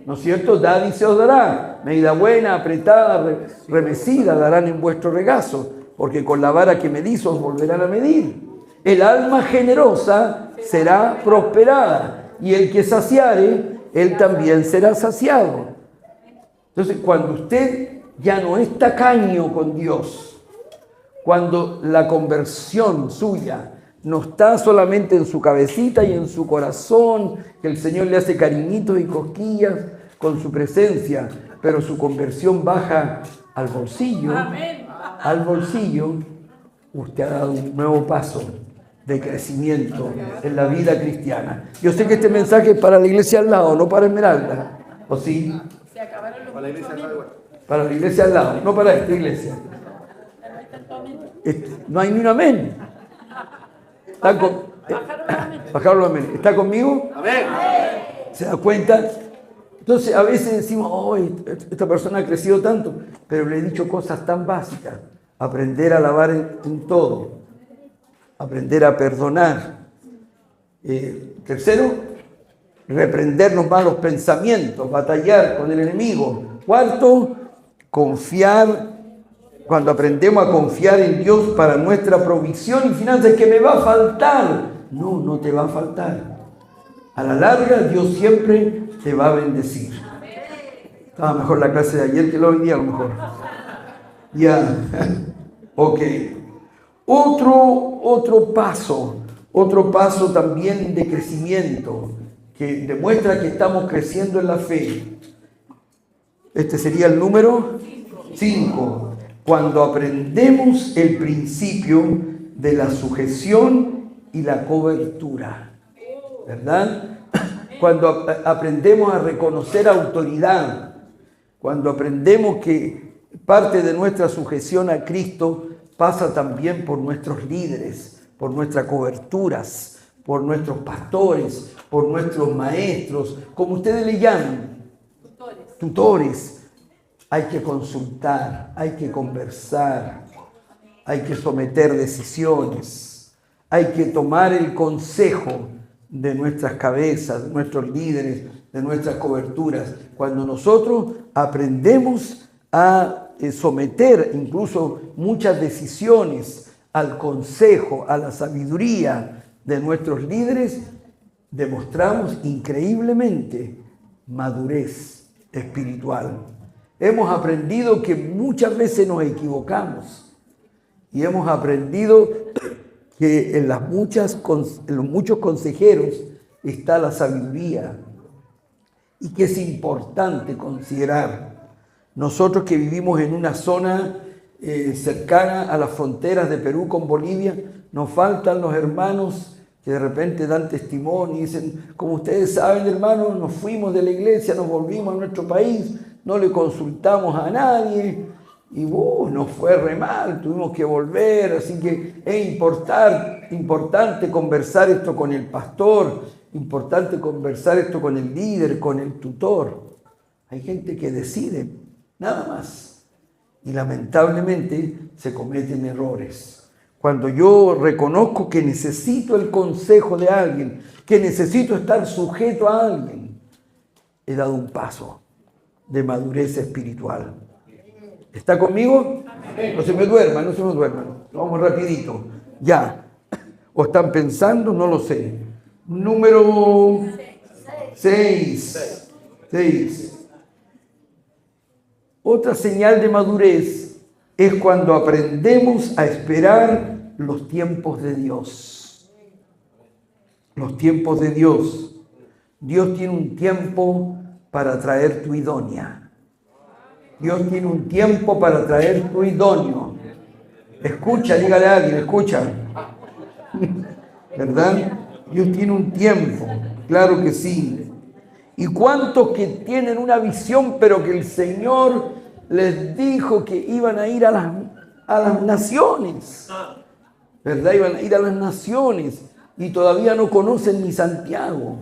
¿no es cierto? Dad y se os dará, medida buena, apretada, remecida, darán en vuestro regazo, porque con la vara que medís os volverán a medir. El alma generosa será prosperada, y el que saciare, él también será saciado. Entonces, cuando usted ya no es tacaño con Dios, cuando la conversión suya no está solamente en su cabecita y en su corazón, que el Señor le hace cariñitos y cosquillas con su presencia, pero su conversión baja al bolsillo, usted ha dado un nuevo paso de crecimiento en la vida cristiana. Yo sé que este mensaje es para la iglesia al lado, no para Esmeralda, ¿O sí? Se acabaron los Para la iglesia no igual. Para la iglesia al lado, no para esta iglesia. No hay ni un amén. Bajaron los amén. ¿Está conmigo? Amén. ¿Se da cuenta? Entonces a veces decimos, oh, esta persona ha crecido tanto, pero le he dicho cosas tan básicas. Aprender a alabar en todo. Aprender a perdonar. Tercero, reprender los malos pensamientos, batallar con el enemigo. Cuarto, confiar. Cuando aprendemos a confiar en Dios para nuestra provisión y finanzas, que me va a faltar. No, no te va a faltar. A la larga, Dios siempre te va a bendecir. Estaba mejor la clase de ayer que la hoy día, a lo mejor. Ya. Ok. Otro paso también de crecimiento, que demuestra que estamos creciendo en la fe. Este sería el número 5. Cuando aprendemos el principio de la sujeción y la cobertura, ¿verdad? Cuando aprendemos a reconocer autoridad, cuando aprendemos que parte de nuestra sujeción a Cristo pasa también por nuestros líderes, por nuestras coberturas, por nuestros pastores, por nuestros maestros, como ustedes le llaman, tutores. Hay que consultar, hay que conversar, hay que someter decisiones, hay que tomar el consejo de nuestras cabezas, de nuestros líderes, de nuestras coberturas. Cuando nosotros aprendemos a someter incluso muchas decisiones al consejo, a la sabiduría de nuestros líderes, demostramos increíblemente madurez espiritual. Hemos aprendido que muchas veces nos equivocamos y hemos aprendido que en los muchos consejeros está la sabiduría y que es importante considerar. Nosotros que vivimos en una zona cercana a las fronteras de Perú con Bolivia, nos faltan los hermanos que de repente dan testimonio y dicen, como ustedes saben, hermanos, nos fuimos de la iglesia, nos volvimos a nuestro país, no le consultamos a nadie y nos fue re mal, tuvimos que volver. Así que es importante conversar esto con el pastor, importante conversar esto con el líder, con el tutor. Hay gente que decide, nada más, y lamentablemente se cometen errores. Cuando yo reconozco que necesito el consejo de alguien, que necesito estar sujeto a alguien, he dado un paso de madurez espiritual. ¿Está conmigo? No se me duerman. Vamos rapidito. Ya. ¿O están pensando? No lo sé. Número 6. Otra señal de madurez es cuando aprendemos a esperar los tiempos de Dios. Los tiempos de Dios. Dios tiene un tiempo para traer tu idónea. Dios tiene un tiempo para traer tu idóneo. Escucha, dígale a alguien, escucha. ¿Verdad? Dios tiene un tiempo, claro que sí. ¿Y cuántos que tienen una visión, pero que el Señor les dijo que iban a ir a las naciones? ¿Verdad? Iban a ir a las naciones y todavía no conocen ni Santiago.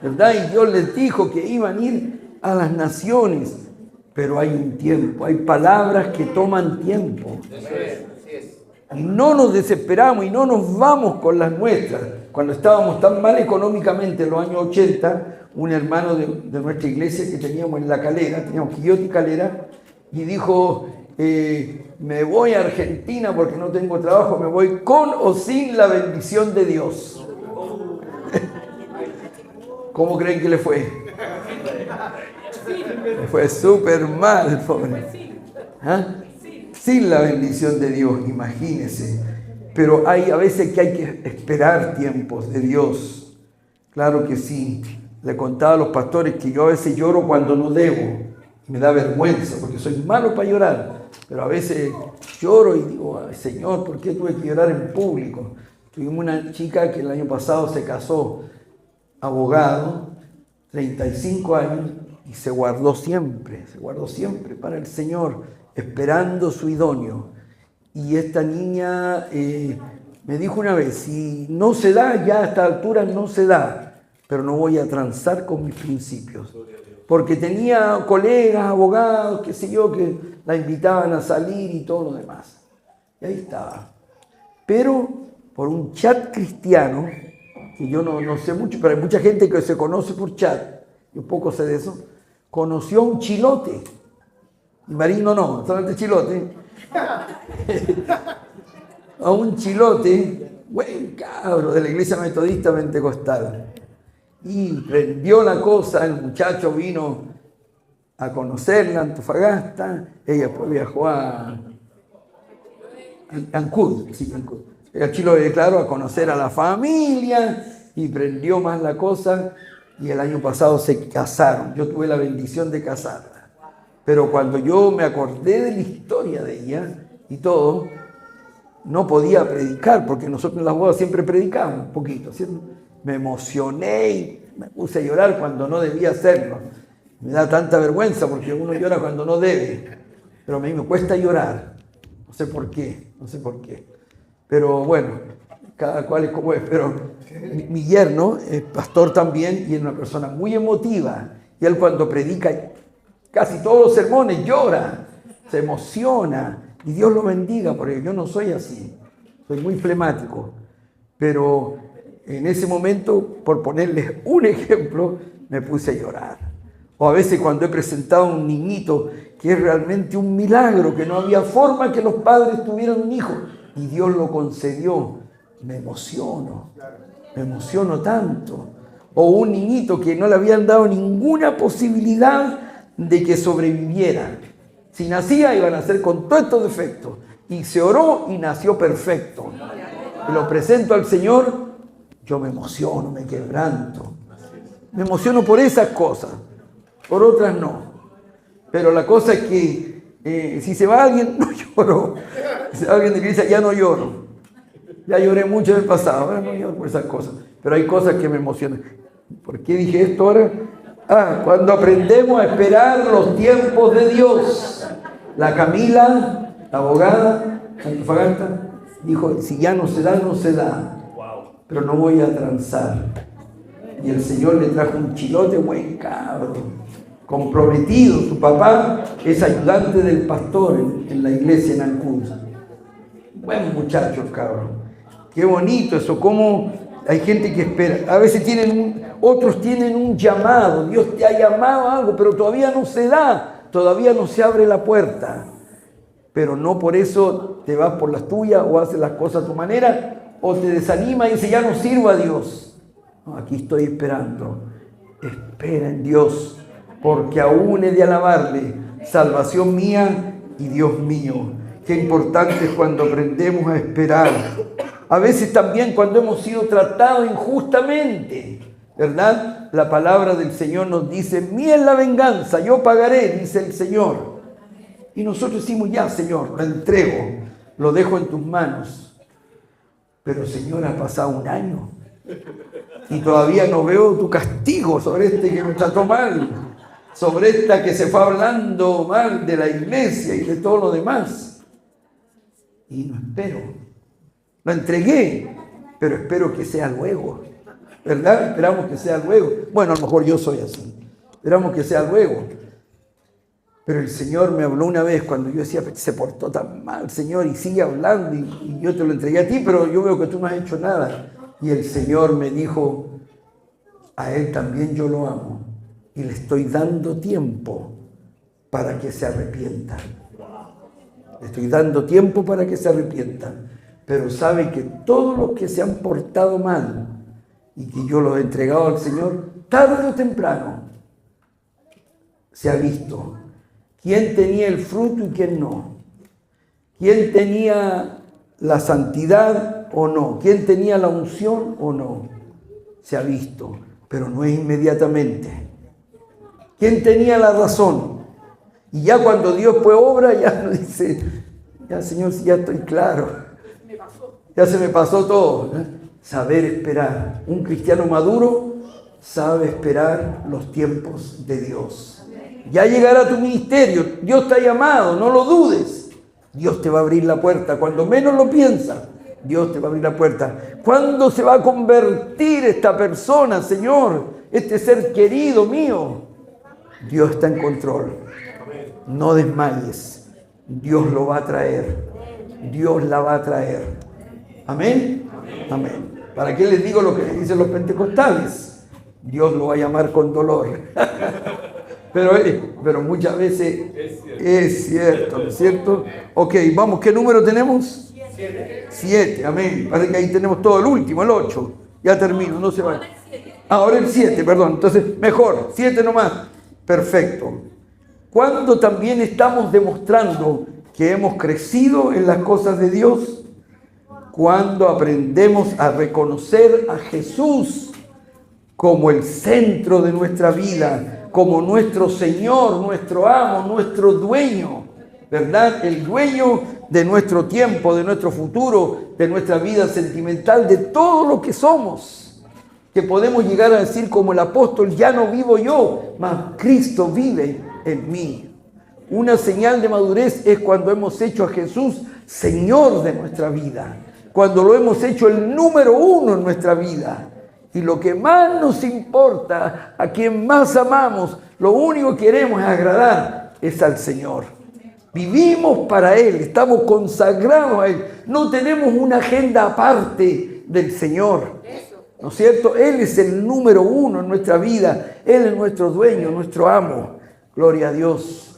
¿Verdad? Y Dios les dijo que iban a ir a las naciones. Pero hay un tiempo, hay palabras que toman tiempo. Y no nos desesperamos y no nos vamos con las nuestras. Cuando estábamos tan mal económicamente en los años 80, un hermano de nuestra iglesia que teníamos en La Calera, teníamos Quillota y Calera, y dijo, me voy a Argentina porque no tengo trabajo, me voy con o sin la bendición de Dios. ¿Cómo creen que le fue? Le fue súper mal, pobre. ¿Ah? Sin la bendición de Dios, imagínense. Pero hay a veces que hay que esperar tiempos de Dios. Claro que sí. Le contaba a los pastores que yo a veces lloro cuando no debo. Me da vergüenza porque soy malo para llorar. Pero a veces lloro y digo, ay, Señor, ¿por qué tuve que llorar en público? Tuvimos una chica que el año pasado se casó, abogado, 35 años y se guardó siempre para el Señor, esperando su idóneo. Y esta niña me dijo una vez, si no se da, ya a esta altura no se da, pero no voy a transar con mis principios. Porque tenía colegas, abogados, qué sé yo, que la invitaban a salir y todo lo demás. Y ahí estaba. Pero por un chat cristiano, que yo no sé mucho, pero hay mucha gente que se conoce por chat, yo poco sé de eso, conoció a un chilote. Y Marino no, solamente chilote. A un chilote, buen cabro, de la iglesia metodista pentecostal. Y prendió la cosa, el muchacho vino a conocerla, Antofagasta, ella después viajó a Ancud, sí, Ancud. El chilote, claro, a conocer a la familia y prendió más la cosa y el año pasado se casaron. Yo tuve la bendición de casarla. Pero cuando yo me acordé de la historia de ella y todo, no podía predicar, porque nosotros en las bodas siempre predicamos un poquito, ¿cierto? Me emocioné y me puse a llorar cuando no debía hacerlo. Me da tanta vergüenza porque uno llora cuando no debe, pero a mí me cuesta llorar. No sé por qué. Pero bueno, cada cual es como es. Pero mi yerno es pastor también y es una persona muy emotiva. Y él cuando predica casi todos los sermones llora, se emociona. Y Dios lo bendiga, porque yo no soy así. Soy muy flemático. Pero en ese momento, por ponerles un ejemplo, me puse a llorar. O a veces cuando he presentado a un niñito que es realmente un milagro, que no había forma que los padres tuvieran un hijo, y Dios lo concedió, me emociono tanto. O un niñito que no le habían dado ninguna posibilidad de que sobreviviera. Si nacía, iba a nacer con todos estos defectos. Y se oró y nació perfecto. Y lo presento al Señor, yo me emociono, me quebranto. Me emociono por esas cosas, por otras no. Pero la cosa es que si se va alguien, no lloro. Si se va alguien de la iglesia, ya no lloro. Ya lloré mucho en el pasado, ahora no lloro por esas cosas. Pero hay cosas que me emocionan. ¿Por qué dije esto ahora? Cuando aprendemos a esperar los tiempos de Dios. La Camila, la abogada, Antofagasta, dijo, si ya no se da, no se da. Pero no voy a transar. Y el Señor le trajo un chilote, buen cabro, comprometido. Su papá es ayudante del pastor en la iglesia en Ancud. Buen muchacho, cabrón. Qué bonito eso, cómo hay gente que espera. A veces otros tienen un llamado. Dios te ha llamado a algo, pero todavía no se da. Todavía no se abre la puerta. Pero no por eso te vas por las tuyas o haces las cosas a tu manera o te desanima y dices, ya no sirvo a Dios. No, aquí estoy esperando. Espera en Dios, porque aún he de alabarle, salvación mía y Dios mío. Qué importante es cuando aprendemos a esperar. A veces también cuando hemos sido tratados injustamente, ¿verdad? La palabra del Señor nos dice, mía es la venganza, yo pagaré, dice el Señor. Y nosotros decimos, ya Señor, lo entrego, lo dejo en tus manos. Pero Señor, ha pasado un año y todavía no veo tu castigo sobre este que me trató mal, sobre esta que se fue hablando mal de la iglesia y de todo lo demás. Y no espero. Lo entregué, pero espero que sea luego. ¿Verdad? Esperamos que sea luego. Bueno, a lo mejor yo soy así. Esperamos que sea luego. Pero el Señor me habló una vez cuando yo decía, se portó tan mal, Señor, y sigue hablando, y yo te lo entregué a ti, pero yo veo que tú no has hecho nada. Y el Señor me dijo, a él también yo lo amo, y le estoy dando tiempo para que se arrepienta. Le estoy dando tiempo para que se arrepienta. Pero sabe que todos los que se han portado mal, y que yo los he entregado al Señor, tarde o temprano, se ha visto quién tenía el fruto y quién no, quién tenía la santidad o no, quién tenía la unción o no, se ha visto, pero no es inmediatamente. ¿Quién tenía la razón? Y ya cuando Dios pues obra, ya dice, ya Señor, si ya estoy claro, ya se me pasó todo, ¿eh? Saber esperar. Un cristiano maduro sabe esperar los tiempos de Dios. Ya llegará tu ministerio, Dios te ha llamado, no lo dudes. Dios te va a abrir la puerta, cuando menos lo piensas, Dios te va a abrir la puerta. ¿Cuándo se va a convertir esta persona, Señor? Este ser querido mío. Dios está en control. No desmayes. Dios lo va a traer. Dios la va a traer. ¿Amén? Amén. ¿Para qué les digo lo que les dicen los pentecostales? Dios lo va a llamar con dolor. Pero muchas veces es cierto, ¿no es cierto? Ok, vamos, ¿qué número tenemos? 7, amén. Parece que ahí tenemos todo el último, el 8. Ya termino, no se va. Ahora el 7, perdón. Entonces, mejor, 7 nomás. Perfecto. Cuando también estamos demostrando que hemos crecido en las cosas de Dios, cuando aprendemos a reconocer a Jesús como el centro de nuestra vida, como nuestro Señor, nuestro amo, nuestro dueño, ¿verdad? El dueño de nuestro tiempo, de nuestro futuro, de nuestra vida sentimental, de todo lo que somos, que podemos llegar a decir como el apóstol, ya no vivo yo, mas Cristo vive en mí. Una señal de madurez es cuando hemos hecho a Jesús Señor de nuestra vida, cuando lo hemos hecho el número 1 en nuestra vida. Y lo que más nos importa, a quien más amamos, lo único que queremos es agradar, es al Señor. Vivimos para Él, estamos consagrados a Él. No tenemos una agenda aparte del Señor, ¿no es cierto? Él es el número 1 en nuestra vida. Él es nuestro dueño, nuestro amo. Gloria a Dios.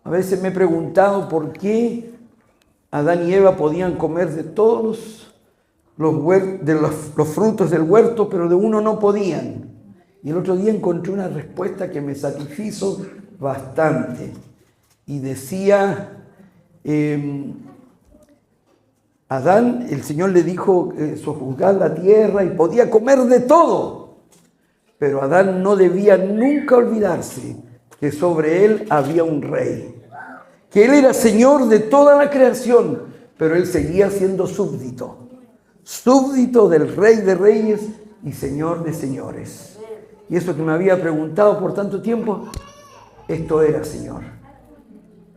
A veces me he preguntado por qué Adán y Eva podían comer de todos los frutos del huerto, pero de uno no podían. Y el otro día encontré una respuesta que me satisfizo bastante. Y decía, Adán, el Señor le dijo sojuzgar la tierra y podía comer de todo. Pero Adán no debía nunca olvidarse que sobre él había un rey. Que él era Señor de toda la creación, pero él seguía siendo súbdito. Súbdito del Rey de Reyes y Señor de Señores. Y eso que me había preguntado por tanto tiempo, esto era Señor.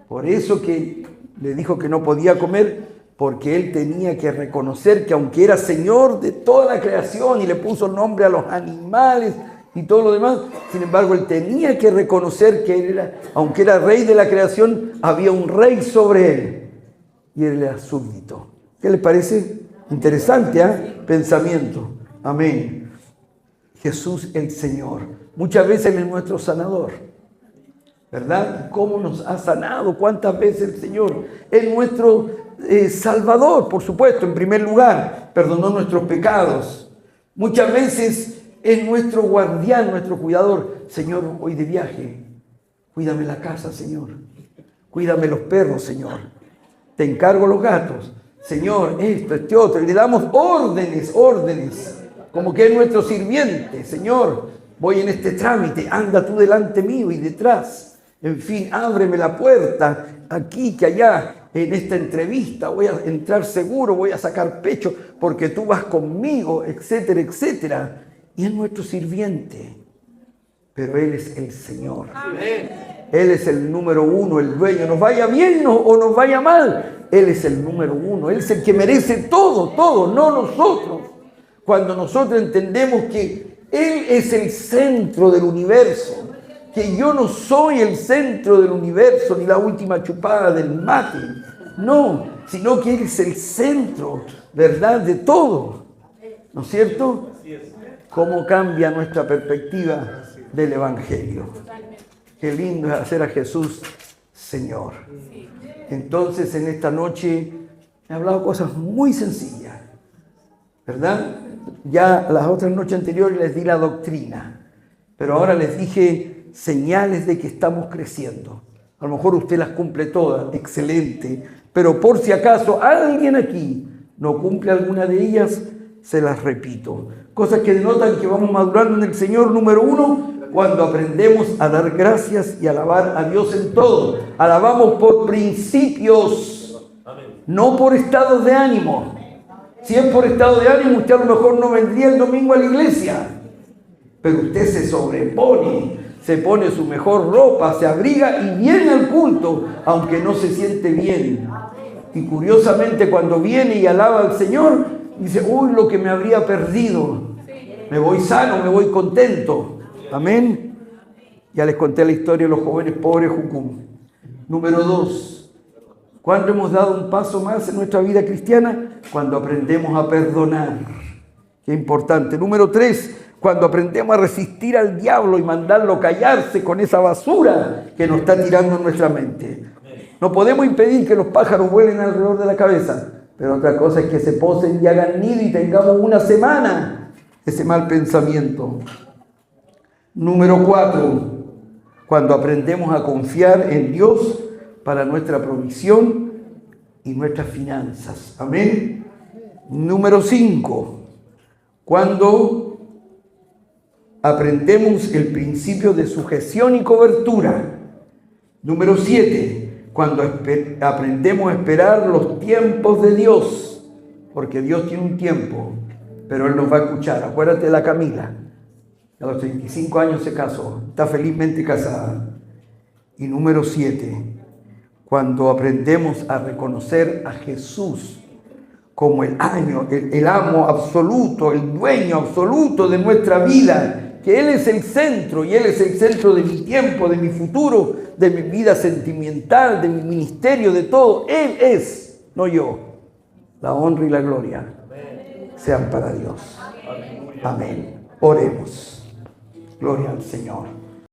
Por eso que le dijo que no podía comer, porque él tenía que reconocer que aunque era Señor de toda la creación y le puso nombre a los animales y todo lo demás, sin embargo él tenía que reconocer que él era, aunque era Rey de la creación, había un Rey sobre él y él era súbdito. ¿Qué les parece? Interesante, pensamiento. Amén. Jesús el Señor. Muchas veces Él es nuestro sanador, ¿verdad? ¿Cómo nos ha sanado? ¿Cuántas veces el Señor es nuestro Salvador? Por supuesto, en primer lugar, perdonó nuestros pecados. Muchas veces es nuestro guardián, nuestro cuidador. Señor, voy de viaje. Cuídame la casa, Señor. Cuídame los perros, Señor. Te encargo los gatos. Señor, esto, este otro. Y le damos órdenes. Como que es nuestro sirviente. Señor, voy en este trámite. Anda tú delante mío y detrás. En fin, ábreme la puerta. Aquí, que allá, en esta entrevista. Voy a entrar seguro, voy a sacar pecho porque tú vas conmigo, etcétera, etcétera. Y es nuestro sirviente. Pero Él es el Señor. Amén. Él es el número 1, el dueño. Nos vaya bien o nos vaya mal, Él es el número 1. Él es el que merece todo, no nosotros. Cuando nosotros entendemos que Él es el centro del universo, que yo no soy el centro del universo ni la última chupada del mate, no, sino que Él es el centro, ¿verdad?, de todo. ¿No es cierto? ¿Cómo cambia nuestra perspectiva del Evangelio? Qué lindo es hacer a Jesús Señor. Entonces, en esta noche he hablado cosas muy sencillas, ¿verdad? Ya las otras noches anteriores les di la doctrina, pero ahora les dije señales de que estamos creciendo. A lo mejor usted las cumple todas, excelente, pero por si acaso alguien aquí no cumple alguna de ellas, se las repito. Cosas que denotan que vamos madurando en el Señor. Número 1, cuando aprendemos a dar gracias y alabar a Dios en todo. Alabamos por principios, no por estados de ánimo. Si es por estado de ánimo, usted a lo mejor no vendría el domingo a la iglesia. Pero usted se sobrepone, se pone su mejor ropa, se abriga y viene al culto, aunque no se siente bien. Y curiosamente cuando viene y alaba al Señor, dice, uy, lo que me habría perdido. Me voy sano, me voy contento. Amén. Ya les conté la historia de los jóvenes pobres Jucum. Número 2. ¿Cuándo hemos dado un paso más en nuestra vida cristiana? Cuando aprendemos a perdonar. Qué importante. Número 3. Cuando aprendemos a resistir al diablo y mandarlo callarse con esa basura que nos está tirando en nuestra mente. No podemos impedir que los pájaros vuelen alrededor de la cabeza, pero otra cosa es que se posen y hagan nido y tengamos una semana ese mal pensamiento. Número 4. Cuando aprendemos a confiar en Dios para nuestra provisión y nuestras finanzas. Amén. Número 5. Cuando aprendemos el principio de sujeción y cobertura. Número 7. Cuando aprendemos a esperar los tiempos de Dios, porque Dios tiene un tiempo, pero Él nos va a escuchar. Acuérdate de la Camila, a los 35 años se casó, está felizmente casada. Y número 7, cuando aprendemos a reconocer a Jesús como el amo absoluto, el dueño absoluto de nuestra vida, que Él es el centro y Él es el centro de mi tiempo, de mi futuro, de mi vida sentimental, de mi ministerio, de todo. Él es, no yo. La honra y la gloria sean para Dios. Amén. Oremos. Gloria al Señor.